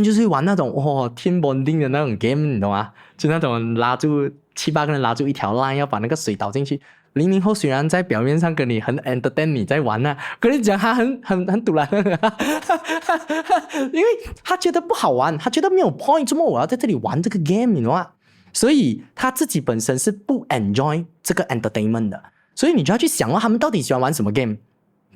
就是玩那种team bonding 的那种 game， 你懂吗？就那种拉住7、8个人拉住一条 line， 要把那个水倒进去。00后虽然在表面上跟你很 entertain 你在玩跟你讲他很堵然因为他觉得不好玩，他觉得没有 point， 怎么我要在这里玩这个 game， 你懂吗？所以他自己本身是不 enjoy 这个 entertainment 的。所以你就要去想他们到底喜欢玩什么 game，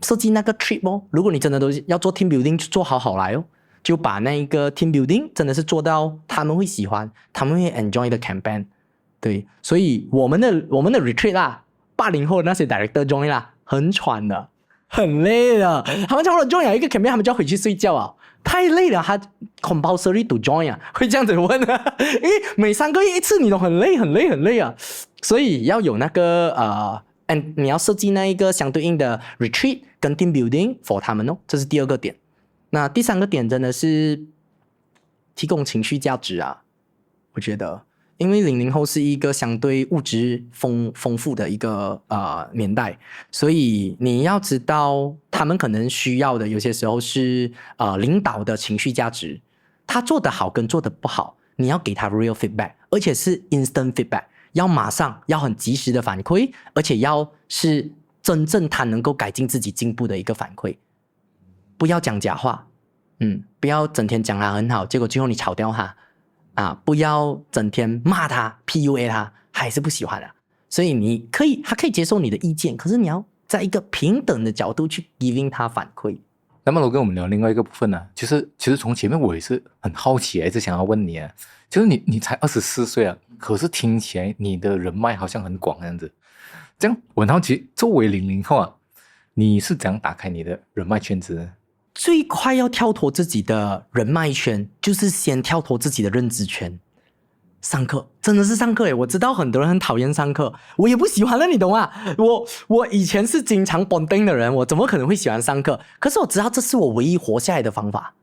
设计那个 trip 哦。如果你真的都要做 team building， 就做好来哦，就把那一个 team building 真的是做到他们会喜欢，他们会 enjoy 的 campaign。 对，所以我们的 retreat 啦，80后的那些 director join 啦，很喘的，很累的。他们差不多 join 一个 campaign， 他们就要回去睡觉啊，太累了。他 compulsory to join 会这样子问因为每3个月一次，你都很累啊。所以要有那个你要设计那一个相对应的 retreat 跟 team building for 他们哦，这是第二个点。那第3个点真的是提供情绪价值我觉得。因为00后是一个相对物质丰富的一个年代，所以你要知道他们可能需要的有些时候是领导的情绪价值，他做得好跟做得不好，你要给他 real feedback， 而且是 instant feedback， 要马上，要很及时的反馈，而且要是真正他能够改进自己进步的一个反馈，不要讲假话，不要整天讲他很好，结果最后你炒掉他不要整天骂他 PUA 他，还是不喜欢所以他可以接受你的意见，可是你要在一个平等的角度去 giving 他反馈。那么我跟我们聊另外一个部分就是其实从前面我也是很好奇一直想要问你就是你才24岁可是听起来你的人脉好像很广这样子。这样我很好奇，作为00后你是怎样打开你的人脉圈子呢？最快要跳脱自己的人脉圈，就是先跳脱自己的认知圈。上课真的是上课耶！我知道很多人很讨厌上课，我也不喜欢了，你懂吗？我以前是经常 bonding 的人，我怎么可能会喜欢上课？可是我知道这是我唯一活下来的方法。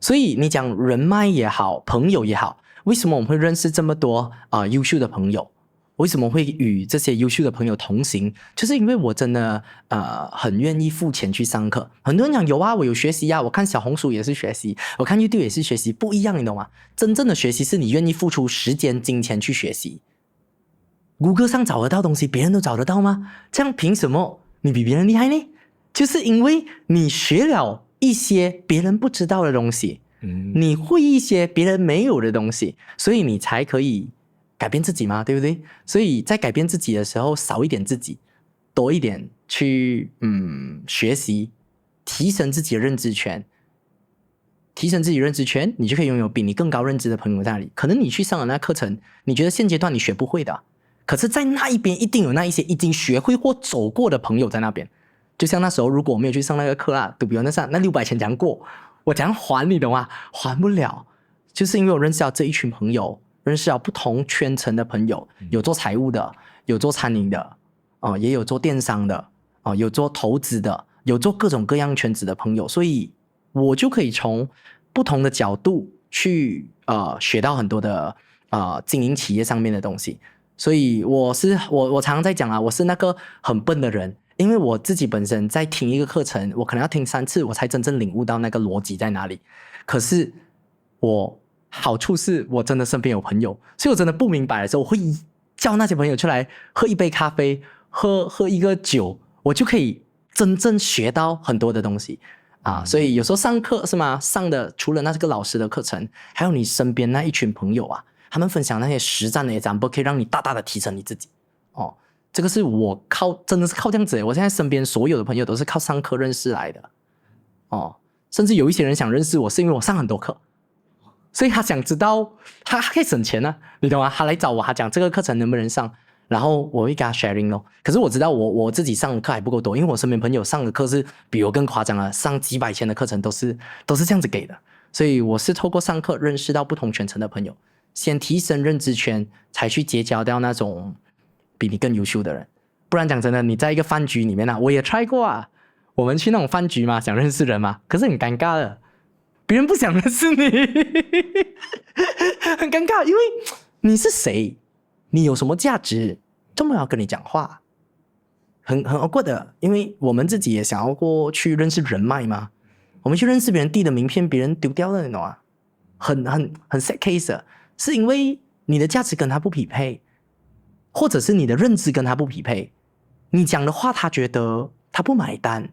所以你讲人脉也好，朋友也好，为什么我们会认识这么多优秀的朋友？为什么会与这些优秀的朋友同行？就是因为我真的很愿意付钱去上课。很多人讲有啊，我有学习啊，我看小红书也是学习，我看 YouTube 也是学习，不一样，你懂吗？真正的学习是你愿意付出时间、金钱去学习。Google 上找得到东西，别人都找得到吗？这样凭什么你比别人厉害呢？就是因为你学了一些别人不知道的东西，你会一些别人没有的东西，所以你才可以改变自己嘛，对不对？所以在改变自己的时候，少一点自己，多一点去学习，提升自己的认知权。提升自己认知权，你就可以拥有比你更高认知的朋友在那里。可能你去上了那课程，你觉得现阶段你学不会的，可是在那一边一定有那一些已经学会或走过的朋友在那边。就像那时候如果我没有去上那个课啊，比如那600钱怎样过，我怎样还你懂吗？还不了，就是因为我认识到这一群朋友，认识到不同圈层的朋友，有做财务的，有做餐饮的，也有做电商的，有做投资的，有做各种各样圈子的朋友，所以我就可以从不同的角度去学到很多的经营企业上面的东西。所以我常常在讲啊，我是那个很笨的人，因为我自己本身在听一个课程，我可能要听3次，我才真正领悟到那个逻辑在哪里。可是好处是我真的身边有朋友，所以我真的不明白的时候，我会叫那些朋友出来喝一杯咖啡，喝一个酒，我就可以真正学到很多的东西所以有时候上课是吗？上的除了那个老师的课程，还有你身边那一群朋友啊，他们分享那些实战的 example， 可以让你大大的提升你自己这个是我真的是靠这样子我现在身边所有的朋友都是靠上课认识来的甚至有一些人想认识我是因为我上很多课，所以他想知道他可以省钱你懂吗？他来找我，他讲这个课程能不能上，然后我会给他 sharing 咯。可是我知道我自己上的课还不够多，因为我身边朋友上的课是比我更夸张上几百千的课程都是这样子给的。所以我是透过上课认识到不同圈层的朋友，先提升认知圈，才去结交到那种比你更优秀的人。不然讲真的，你在一个饭局里面我也 try 过我们去那种饭局嘛，想认识人嘛，可是很尴尬的，别人不想认识你很尴尬，因为你是谁，你有什么价值，这么要跟你讲话，很awkward的。因为我们自己也想要过去认识人脉嘛，我们去认识别人递的名片，别人丢掉了，你懂吗？很 sad case 的，是因为你的价值跟他不匹配，或者是你的认知跟他不匹配，你讲的话他觉得他不买单，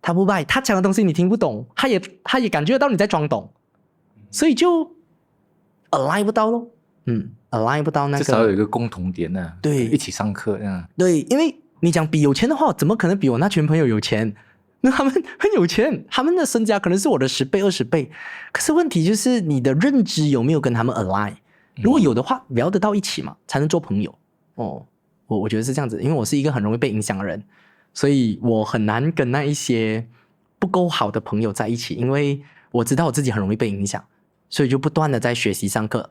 他不卖，他讲的东西你听不懂，他也感觉到你在装懂，所以就 align 不到咯，align 不到那个，至少有一个共同点对，一起上课这样。对，因为你讲比有钱的话，怎么可能比我那群朋友有钱？那他们很有钱，他们的身家可能是我的10倍、20倍。可是问题就是你的认知有没有跟他们 align？如果有的话，聊得到一起嘛，才能做朋友。我觉得是这样子，因为我是一个很容易被影响的人，所以我很难跟那一些不够好的朋友在一起，因为我知道我自己很容易被影响，所以就不断的在学习上课，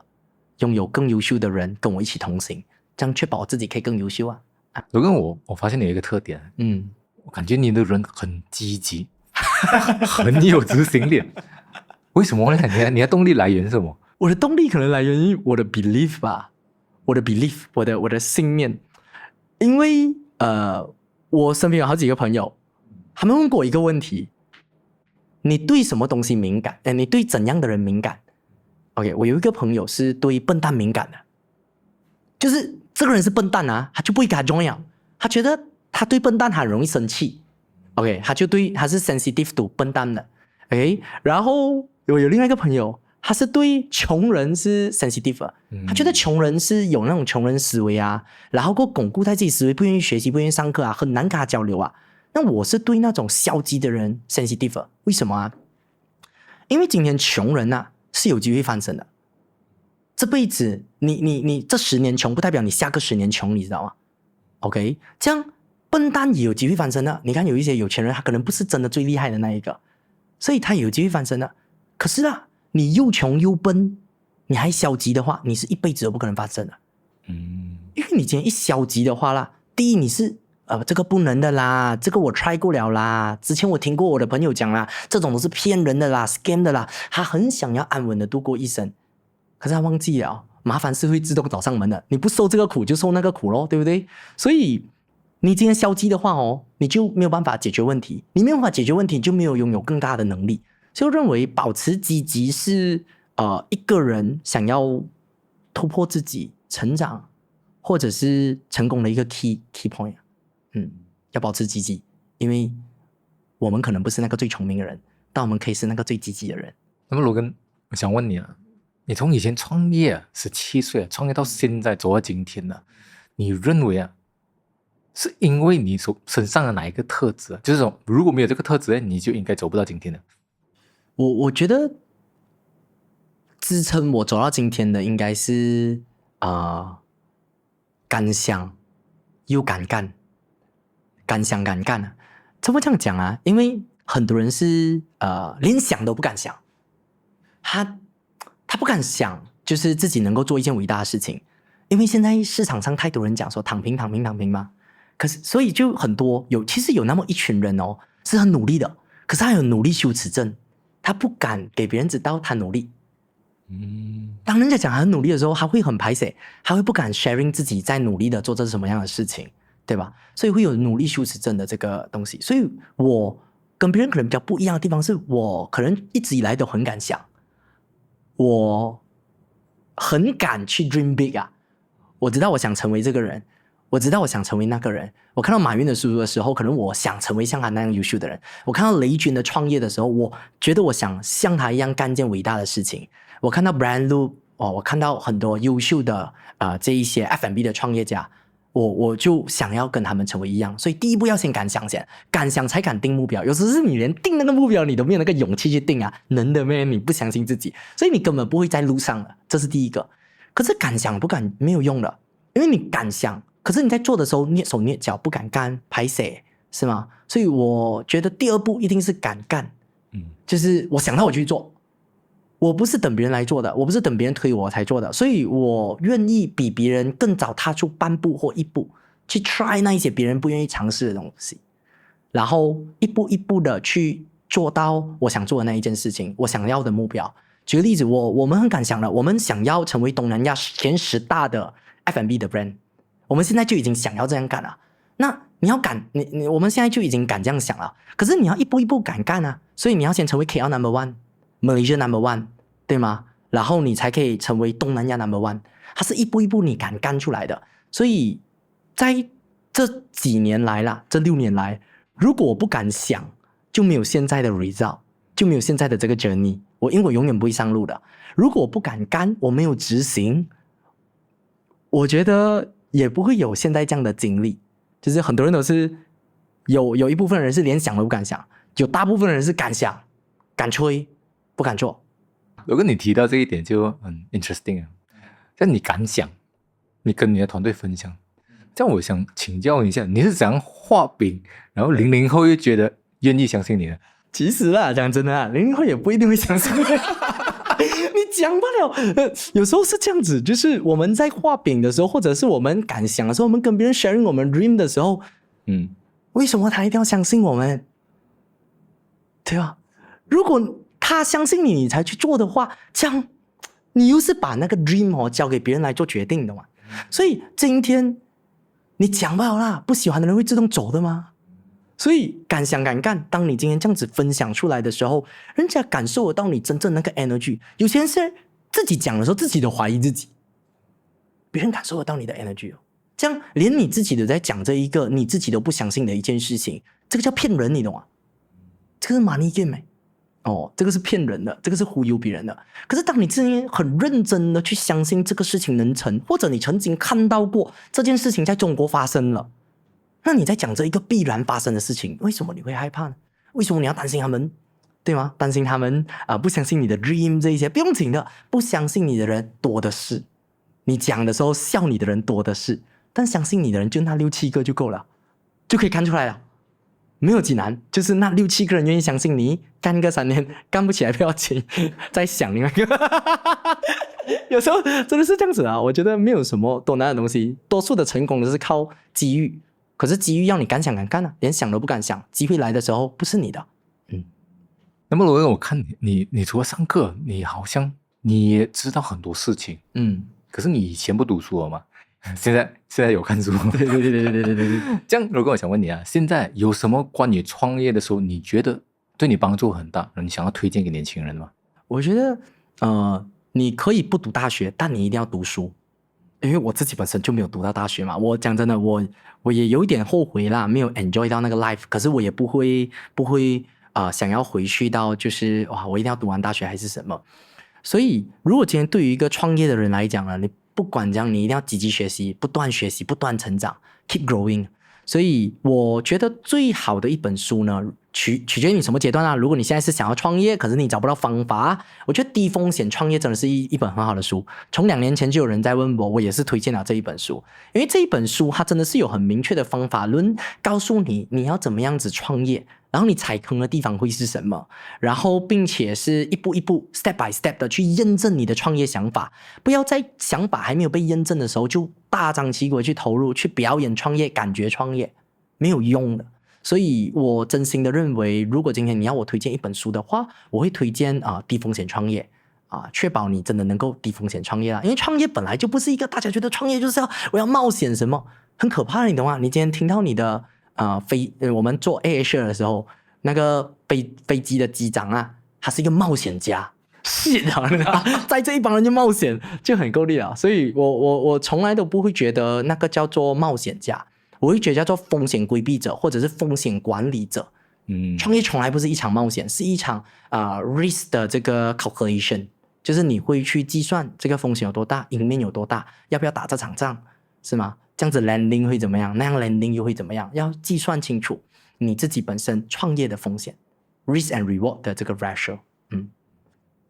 拥有更优秀的人跟我一起同行，这样确保我自己可以更优秀如果我发现你有一个特点，我感觉你的人很积极很有执行力，为什么呢？你的动力来源是什么？我的动力可能来源于我的 belief 吧，我的信念。因为我身边有好几个朋友，他们问过我一个问题，你对什么东西敏感？你对怎样的人敏感？ OK， 我有一个朋友是对笨蛋敏感的，就是这个人是笨蛋他就不会给他 join， 他觉得他对笨蛋很容易生气。 OK， 他是 sensitive to 笨蛋的。 OK， 然后我有另外一个朋友，他是对穷人是 sensitive 的，他觉得穷人是有那种穷人思维然后巩固在自己思维，不愿意学习，不愿意上课很难跟他交流那我是对那种消极的人 sensitive 的。为什么因为今天穷人是有机会翻身的，这辈子你这10年穷不代表你下个10年穷，你知道吗？ OK， 这样笨蛋也有机会翻身的。你看有一些有钱人，他可能不是真的最厉害的那一个，所以他也有机会翻身的。可是你又穷又笨，你还消极的话，你是一辈子都不可能发生的。因为你今天一消极的话啦，第一你是这个不能的啦，这个我 try 过了啦，之前我听过我的朋友讲啦，这种都是骗人的啦 scam 的啦，他很想要安稳的度过一生，可是他忘记了麻烦是会自动找上门的，你不受这个苦就受那个苦咯，对不对？所以你今天消极的话你就没有办法解决问题，你没有办法解决问题就没有拥有更大的能力。所以我认为保持积极是一个人想要突破自己成长或者是成功的一个 key point。要保持积极，因为我们可能不是那个最聪明的人，但我们可以是那个最积极的人。那么罗根，我想问你你从以前创业17岁创业到现在走到今天你认为是因为你身上的哪一个特质就是说如果没有这个特质你就应该走不到今天的。我觉得支撑我走到今天的应该是敢想又敢干，敢想敢干怎么这样讲因为很多人是连想都不敢想，他不敢想就是自己能够做一件伟大的事情，因为现在市场上太多人讲说躺平躺平躺平嘛，可是所以就很多其实有那么一群人是很努力的，可是他有努力羞耻症，他不敢给别人知道他努力。当人家讲他很努力的时候，他会很排斥，他会不敢 sharing 自己在努力的做着什么样的事情，对吧？所以会有努力羞耻症的这个东西。所以我跟别人可能比较不一样的地方是，我可能一直以来都很敢想，我很敢去 dream big 我知道我想成为这个人，我知道我想成为那个人。我看到马云的书的时候，可能我想成为像他那样优秀的人。我看到雷军的创业的时候，我觉得我想像他一样干件伟大的事情。我看到 Brian Lu我看到很多优秀的这一些 F&B 的创业家，我就想要跟他们成为一样。所以第一步要先敢想先，敢想才敢定目标。有时是你连定那个目标你都没有那个勇气去定能的咩？你不相信自己，所以你根本不会在路上了，这是第一个。可是敢想不敢没有用的，因为你敢想，可是你在做的时候蹑手蹑脚，不敢干，拍谁是吗？所以我觉得第二步一定是敢干，就是我想到我去做，我不是等别人来做的，我不是等别人推我才做的，所以我愿意比别人更早踏出半步或一步，去 try 那一些别人不愿意尝试的东西，然后一步一步的去做到我想做的那一件事情，我想要的目标。举个例子，我们很敢想了，我们想要成为东南亚前10大的 F&B 的 brand， 我们现在就已经想要这样干了。那你要敢，我们现在就已经敢这样想了，可是你要一步一步敢干所以你要先成为 KL number one， Malaysia number one， 对吗？然后你才可以成为东南亚 number one， 它是一步一步你敢干出来的。所以在这几年来啦，这6年来，如果我不敢想，就没有现在的 result， 就没有现在的这个 journey， 因为我永远不会上路的。如果我不敢干，我没有执行，我觉得也不会有现在这样的经历。就是很多人都是有一部分人是连想都不敢想，有大部分人是敢想敢吹不敢做。如果你提到这一点就很 interesting 像你敢想，你跟你的团队分享，这样我想请教一下，你是怎样画饼，然后00后又觉得愿意相信你的？其实讲真的00后也不一定会相信你讲不了有时候是这样子，就是我们在画饼的时候，或者是我们敢想的时候，我们跟别人 sharing 我们 dream 的时候，为什么他一定要相信我们？对吧？如果他相信你，你才去做的话，这样你又是把那个 dream 交给别人来做决定的嘛。所以今天你讲不好啦，不喜欢的人会自动走的吗？所以敢想敢干，当你今天这样子分享出来的时候，人家感受得到你真正那个 energy。有些人是自己讲的时候自己都怀疑自己，别人感受得到你的 energy 这样连你自己都在讲这一个你自己都不相信的一件事情，这个叫骗人，你懂吗？这个是 money game 这个是骗人的，这个是忽悠别人的。可是当你今天很认真的去相信这个事情能成，或者你曾经看到过这件事情在中国发生了，那你在讲这一个必然发生的事情，为什么你会害怕呢？为什么你要担心他们，对吗？担心他们不相信你的 dream 这一些，不用紧的，不相信你的人多的是，你讲的时候笑你的人多的是，但相信你的人就那6-7个就够了，就可以看出来了。没有几难，就是那6-7个人愿意相信你，干个3年干不起来不要紧，再想另外一个。有时候真的是这样子啊，我觉得没有什么多难的东西，多数的成功都是靠机遇，可是机遇要你敢想敢干啊，连想都不敢想，机会来的时候不是你的。那么罗恩，我看你除了上课，你好像你也知道很多事情，可是你以前不读书了嘛？现在有看书。对。这样，如果我想问你啊，现在有什么关于创业的时候，你觉得对你帮助很大，你想要推荐给年轻人吗？我觉得你可以不读大学，但你一定要读书。因为我自己本身就没有读到大学嘛，我讲真的，我也有一点后悔啦，没有 enjoy 到那个 life， 可是我也不会想要回去到就是我一定要读完大学还是什么。所以如果今天对于一个创业的人来讲呢，你不管怎样，你一定要积极学习，不断学习，不断成长 keep growing。 所以我觉得最好的一本书呢，取决于你什么阶段啊。如果你现在是想要创业，可是你找不到方法，我觉得低风险创业真的是一本很好的书。从2年前就有人在问我，我也是推荐了这一本书，因为这一本书它真的是有很明确的方法论，告诉你你要怎么样子创业，然后你踩坑的地方会是什么，然后并且是一步一步 step by step 的去验证你的创业想法，不要在想法还没有被验证的时候就大张旗鼓去投入去表演创业，感觉创业没有用的。所以我真心的认为，如果今天你要我推荐一本书的话，我会推荐低风险创业确保你真的能够低风险创业啦。因为创业本来就不是一个大家觉得创业就是我要冒险什么，很可怕的，你懂吗？你今天听到你的我们做 AirAsia 的时候，那个飞机的机长啊，他是一个冒险家，是的，在这一帮人就冒险就很够力了。所以我从来都不会觉得那个叫做冒险家，我会觉得叫做风险规避者或者是风险管理者。创业从来不是一场冒险，是一场risk 的这个 calculation， 就是你会去计算这个风险有多大，赢面有多大，要不要打这场仗，是吗？这样子 landing 会怎么样，那样 landing 又会怎么样，要计算清楚你自己本身创业的风险 risk and reward 的这个 ratio。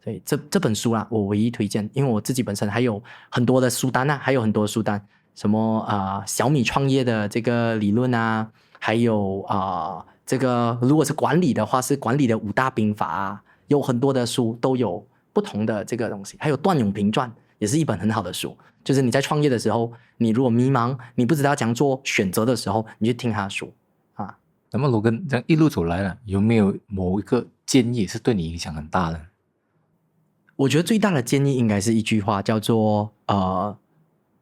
所以这本书我唯一推荐，因为我自己本身还有很多的书单还有很多的书单，什么小米创业的这个理论还有这个如果是管理的话是管理的5大兵法有很多的书都有不同的这个东西，还有段永平传也是一本很好的书，就是你在创业的时候，你如果迷茫，你不知道怎样做选择的时候，你去听他的书那么罗根这样一路走来了，有没有某一个建议是对你影响很大的？我觉得最大的建议应该是一句话，叫做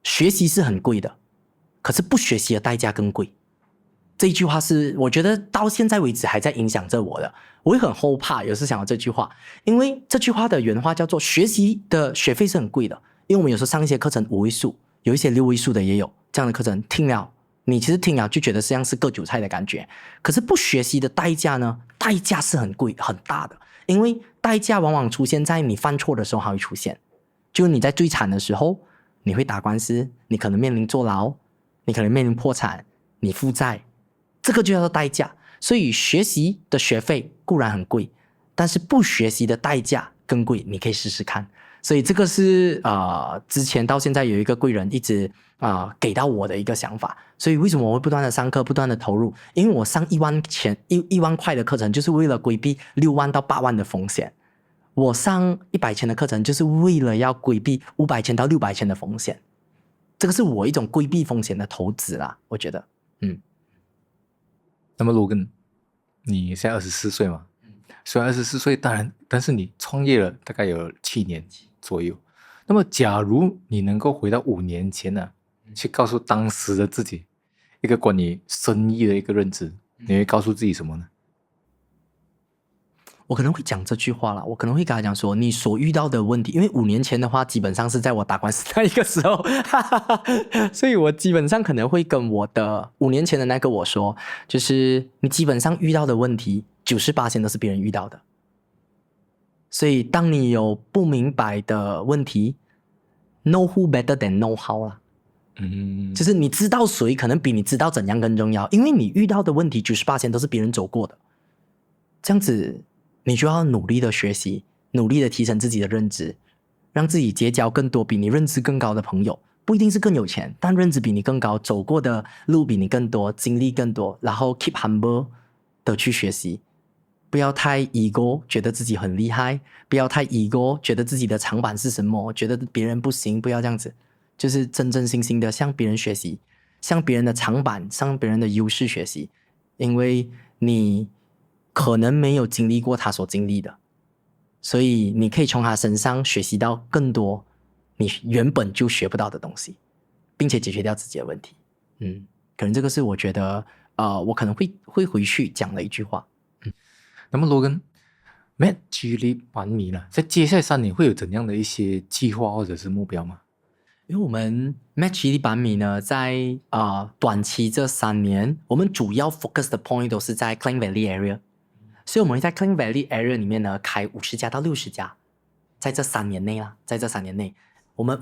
学习是很贵的，可是不学习的代价更贵。这一句话是我觉得到现在为止还在影响着我的，我会很后怕有时想到这句话，因为这句话的原话叫做学习的学费是很贵的，因为我们有时候上一些课程5位数，有一些6位数的也有这样的课程，听了你其实听了就觉得像是割韭菜的感觉，可是不学习的代价呢，代价是很贵很大的，因为代价往往出现在你犯错的时候还会出现，就是你在最惨的时候你会打官司，你可能面临坐牢，你可能面临破产，你负债，这个就叫做代价。所以学习的学费固然很贵，但是不学习的代价更贵，你可以试试看。所以这个是之前到现在有一个贵人一直给到我的一个想法。所以为什么我会不断的上课，不断的投入？因为我上1万块的课程就是为了规避6万到8万的风险，我上100千的课程就是为了要规避500千到600千的风险，这个是我一种规避风险的投资啦，我觉得。那么罗根，你现在24岁嘛？虽然24岁，当然，但是你创业了大概有7年左右。那么，假如你能够回到5年前去告诉当时的自己一个关于生意的一个认知，你会告诉自己什么呢？我可能会讲这句话啦，我可能会跟他讲说，你所遇到的问题，因为5年前的话，基本上是在我打官司那一个时候，所以我基本上可能会跟我的5年前的那个我说，就是你基本上遇到的问题98%都是别人遇到的，所以当你有不明白的问题 ，know who better than know how 啦。就是你知道谁可能比你知道怎样更重要，因为你遇到的问题98%都是别人走过的，这样子你就要努力的学习，努力的提升自己的认知，让自己结交更多比你认知更高的朋友，不一定是更有钱，但认知比你更高，走过的路比你更多，经历更多，然后 keep humble，的去学习，不要太 ego， 觉得自己很厉害，不要太 ego， 觉得自己的长板是什么，觉得别人不行，不要这样子，就是真真心心的向别人学习，向别人的长板，向别人的优势学习，因为你可能没有经历过他所经历的，所以你可以从他身上学习到更多你原本就学不到的东西，并且解决掉自己的问题。可能这个是我觉得我可能会回去讲的一句话。那么Logan Matt 吉利版米呢，在接下来3年会有怎样的一些计划或者是目标吗？因为我们 Matt 吉利版米呢，在短期这3年，我们主要 focus 的 point 都是在 Klang Valley area， 所以我们会在 Klang Valley area 里面呢开50家到60家，在这3年内啦，在这3年内，我们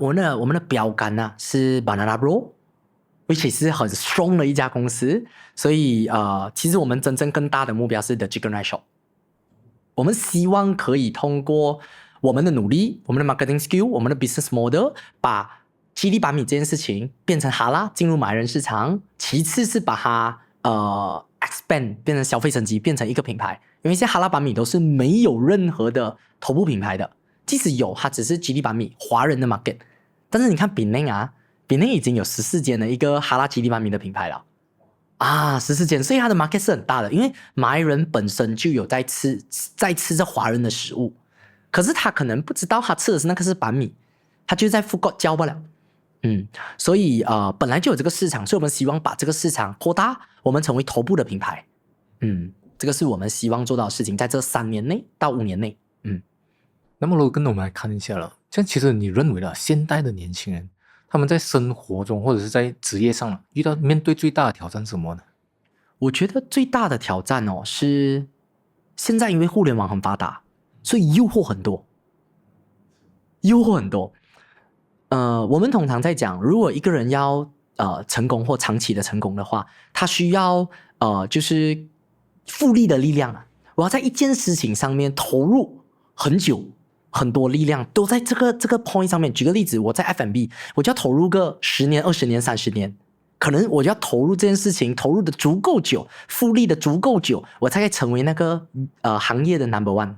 的标杆呢是 Banana Bro，which 是很 strong 的一家公司，所以其实我们真正更大的目标是 The Chicken Rice Shop。我们希望可以通过我们的努力，我们的 marketing skill， 我们的 business model， 把吉利版米这件事情变成哈拉，进入马来人市场。其次是把它expand 变成消费升级，变成一个品牌。因为现在哈拉版米都是没有任何的头部品牌的，即使有，它只是吉利版米华人的 market。但是你看Penang Penang 已经有14间的一个哈拉吉利版米的品牌了。14间，所以它的 market 是很大的，因为马来人本身就有在吃这华人的食物，可是他可能不知道他吃的是那个是板米，他就在food court教不了。所以本来就有这个市场，所以我们希望把这个市场扩大，我们成为头部的品牌。这个是我们希望做到的事情，在这3年内到5年内。那么Logan，我们来看一下了，像其实你认为现代的年轻人他们在生活中或者是在职业上面对最大的挑战是什么呢？我觉得最大的挑战是现在因为互联网很发达，所以诱惑很多。我们通常在讲，如果一个人要成功或长期的成功的话，他需要就是复利的力量。我要在一件事情上面投入很久。很多力量都在这个 point 上面。举个例子，我在 F&B， 我就要投入个10年、20年、30年，可能我就要投入这件事情，投入的足够久，复利的足够久，我才可以成为那个行业的 number one，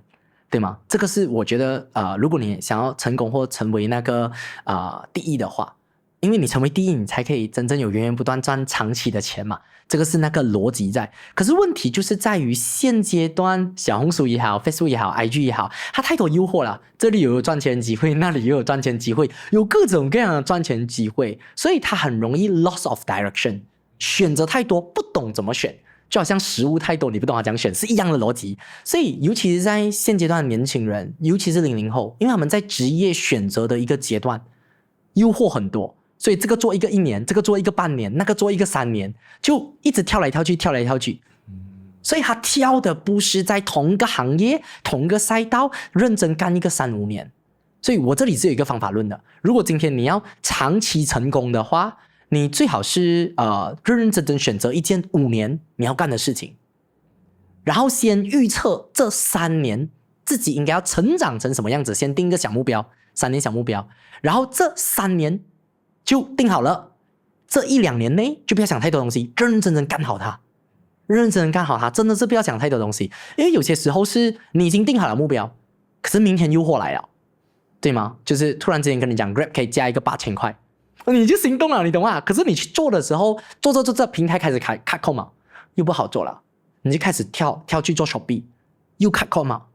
对吗？这个是我觉得如果你想要成功或成为那个第一的话，因为你成为第一，你才可以真正有源源不断赚长期的钱嘛。这个是那个逻辑在。可是问题就是在于现阶段，小红书也好 Facebook 也好 IG 也好，它太多诱惑了，这里有赚钱机会，那里又有赚钱机会，有各种各样的赚钱机会，所以它很容易 loss of direction， 选择太多不懂怎么选，就好像食物太多你不懂它怎样选是一样的逻辑。所以尤其是在现阶段的年轻人，尤其是00后，因为他们在职业选择的一个阶段，诱惑很多，所以这个做一个1年，这个做一个半年，那个做一个3年，就一直跳来跳去。所以他跳的不是在同一个行业、同一个赛道认真干一个3-5年。所以我这里是有一个方法论的。如果今天你要长期成功的话，你最好是认认真真选择一件5年你要干的事情，然后先预测这3年自己应该要成长成什么样子，先定一个小目标，3年小目标，然后这3年就定好了，这1-2年内就不要想太多东西，认认真真干好它，真的是不要想太多东西。因为有些时候是你已经定好了目标，可是明天诱惑来了，对吗？就是突然之间跟你讲 Grab 可以加一个8000块，你就行动了，你懂吗？可是你去做的时候，做平台开始cut cost嘛，又不好做了，你就开始跳去做 Shopee， 又cut cost嘛，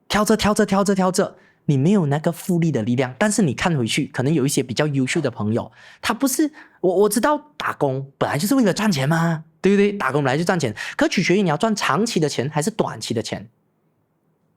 跳着，你没有那个复利的力量。但是你看回去，可能有一些比较优秀的朋友，他不是我知道打工本来就是为了赚钱嘛，对不对？打工本来就赚钱，可取决于你要赚长期的钱还是短期的钱。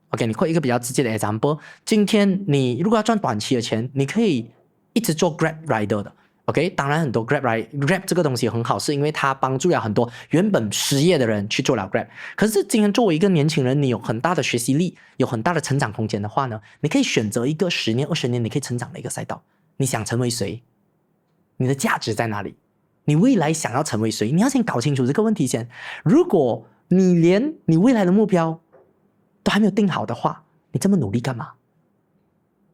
OK， 你一个比较直接的 example， 今天你如果要赚短期的钱，你可以一直做 Grab Rider 的。OK， 当然很多 Grab 这个东西很好，是因为它帮助了很多原本失业的人去做了 Grab。可是今天作为一个年轻人，你有很大的学习力，有很大的成长空间的话呢，你可以选择一个10年、20年你可以成长的一个赛道。你想成为谁？你的价值在哪里？你未来想要成为谁？你要先搞清楚这个问题先。如果你连你未来的目标都还没有定好的话，你这么努力干嘛？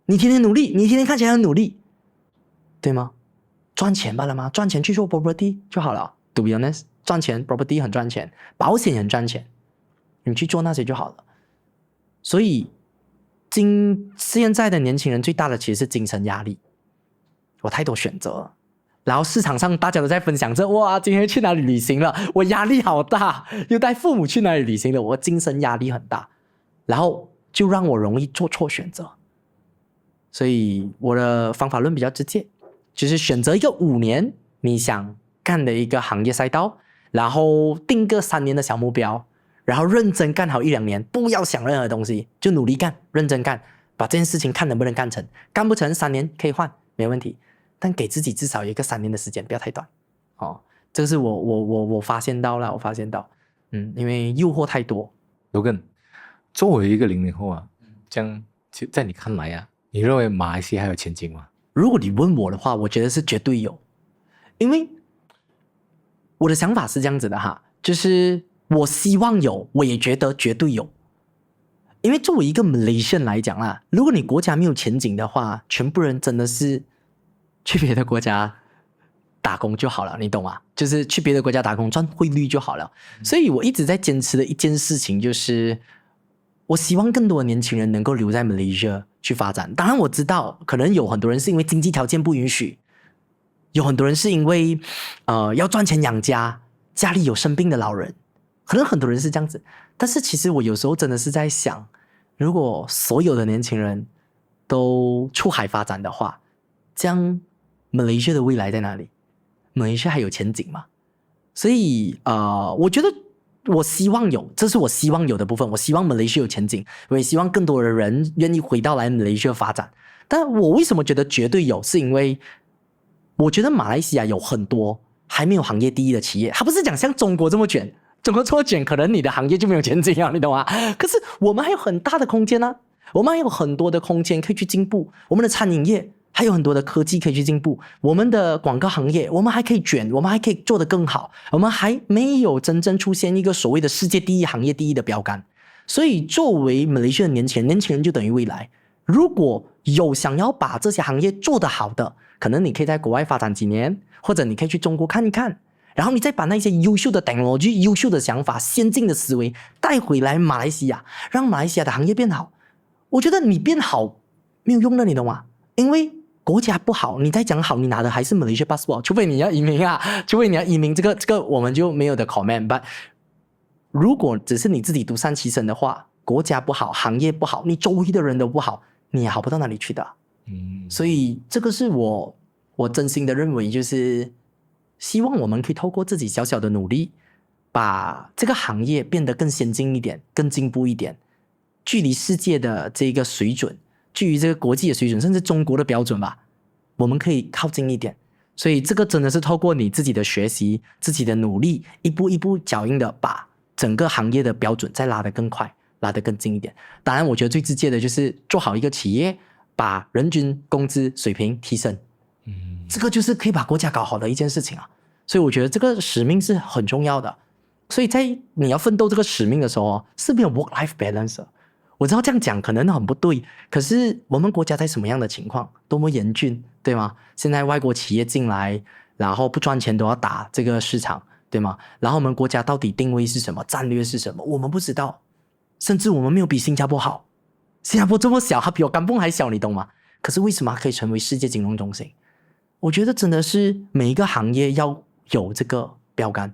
你天天努力，你天天看起来很努力，对吗？赚钱罢了吗？赚钱去做 property 就好了。To be honest， 赚钱 property 很赚钱，保险也很赚钱。你去做那些就好了。所以现在的年轻人最大的其实是精神压力，我太多选择了。然后市场上大家都在分享着，哇，今天去哪里旅行了，我压力好大，又带父母去哪里旅行了，我精神压力很大，然后就让我容易做错选择。所以我的方法论比较直接，就是选择一个5年你想干的一个行业赛道，然后定个3年的小目标，然后认真干好1-2年，不要想任何东西，就努力干，认真干，把这件事情看能不能干成，干不成3年可以换，没问题，但给自己至少有一个3年的时间，不要太短。哦，这个是我发现到了，我发现到，因为诱惑太多。Logan，作为一个00后啊，这样在你看来啊，你认为马来西亚还有前景吗？如果你问我的话，我觉得是绝对有，因为我的想法是这样子的哈，就是我希望有，我也觉得绝对有。因为作为一个 Malaysian 来讲啦，如果你国家没有前景的话，全部人真的是去别的国家打工就好了，你懂吗？就是去别的国家打工赚汇率就好了。所以我一直在坚持的一件事情就是，我希望更多的年轻人能够留在 Malaysia 去发展。当然我知道，可能有很多人是因为经济条件不允许，有很多人是因为要赚钱养家，家里有生病的老人，可能很多人是这样子。但是其实我有时候真的是在想，如果所有的年轻人都出海发展的话，这样 Malaysia 的未来在哪里？ Malaysia 还有前景吗？所以我觉得我希望有，这是我希望有的部分。我希望 Malaysia 有前景，我也希望更多的人愿意回到来 Malaysia 发展。但我为什么觉得绝对有，是因为我觉得马来西亚有很多还没有行业第一的企业，它不是讲像中国这么卷，中国这么卷可能你的行业就没有前景啊，你懂吗？可是我们还有很大的空间啊，我们还有很多的空间可以去进步，我们的餐饮业还有很多的科技可以去进步，我们的广告行业我们还可以卷，我们还可以做得更好，我们还没有真正出现一个所谓的世界第一行业第一的标杆。所以作为马来西亚的年轻人就等于未来，如果有想要把这些行业做得好的，可能你可以在国外发展几年，或者你可以去中国看一看，然后你再把那些优秀的 technology、优秀的想法、先进的思维带回来马来西亚，让马来西亚的行业变好。我觉得你变好没有用的，你懂吗？因为国家不好，你再讲好，你拿的还是 Malaysia passport， 除非你要移民啊，除非你要移民，这个我们就没有的 comment。But 如果只是你自己独善其身的话，国家不好，行业不好，你周围的人都不好，你也好不到哪里去的。所以这个是我真心的认为，就是希望我们可以透过自己小小的努力，把这个行业变得更先进一点，更进步一点，距离世界的这个水准，距离这个国际的水准，甚至中国的标准吧，我们可以靠近一点。所以这个真的是透过你自己的学习，自己的努力，一步一步脚印的把整个行业的标准再拉得更快，拉得更近一点。当然我觉得最直接的就是做好一个企业，把人均工资水平提升，这个就是可以把国家搞好的一件事情啊。所以我觉得这个使命是很重要的。所以在你要奋斗这个使命的时候，是没有 work-life balance 的。我知道这样讲可能很不对，可是我们国家在什么样的情况，多么严峻，对吗？现在外国企业进来，然后不赚钱都要打这个市场，对吗？然后我们国家到底定位是什么，战略是什么，我们不知道，甚至我们没有比新加坡好。新加坡这么小，它比我甘榜还小，你懂吗？可是为什么它可以成为世界金融中心？我觉得真的是每一个行业要有这个标杆，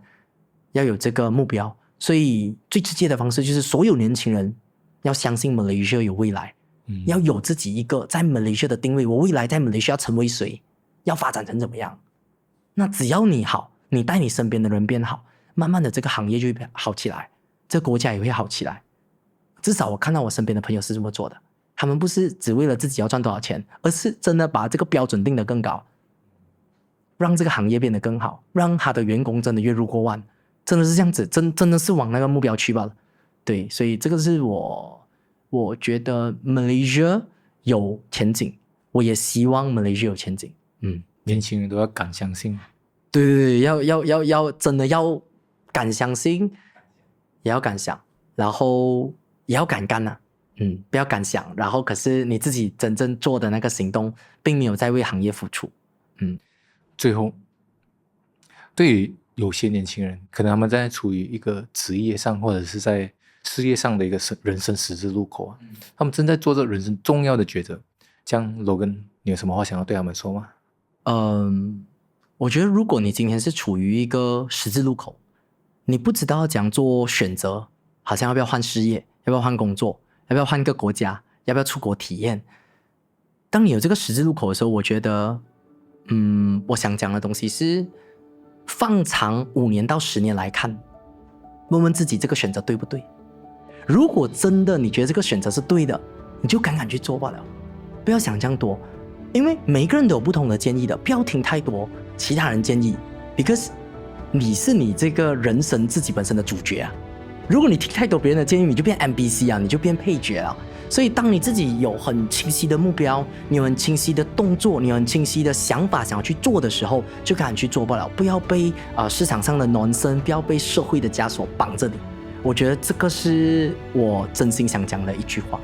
要有这个目标。所以最直接的方式就是所有年轻人要相信 Malaysia 有未来，要有自己一个在 Malaysia 的定位，我未来在 Malaysia 要成为谁，要发展成怎么样。那只要你好，你带你身边的人变好，慢慢的这个行业就会好起来，这个国家也会好起来。至少我看到我身边的朋友是这么做的，他们不是只为了自己要赚多少钱，而是真的把这个标准定得更高，让这个行业变得更好，让他的员工真的月入过万，真的是这样子，真的是往那个目标去罢了。对，所以这个是我觉得 Malaysia 有前景，我也希望 Malaysia 有前景。年轻人都要敢相信。对，要真的要敢相信，也要敢想，然后也要敢干啊。不要敢想，然后可是你自己真正做的那个行动，并没有在为行业付出。最后，对于有些年轻人，可能他们在处于一个职业上，或者是在事业上的一个人生十字路口啊，他们正在做着人生重要的抉择。这样 Logan， 你有什么话想要对他们说吗？我觉得如果你今天是处于一个十字路口，你不知道怎样做选择，好像要不要换事业，要不要换工作，要不要换个国家，要不要出国体验。当你有这个十字路口的时候，我觉得我想讲的东西是放长5年到10年来看，问问自己这个选择对不对。如果真的你觉得这个选择是对的，你就敢敢去做罢了，不要想这样多，因为每个人都有不同的建议的，不要听太多其他人建议 ，because 你是你这个人生自己本身的主角啊。如果你听太多别人的建议，你就变 NPC 啊，你就变配角啊。所以当你自己有很清晰的目标，你有很清晰的动作，你有很清晰的想法想要去做的时候，就敢去做罢了，不要被市场上的nonsense，不要被社会的枷锁绑着你。我觉得这个是我真心想讲的一句话。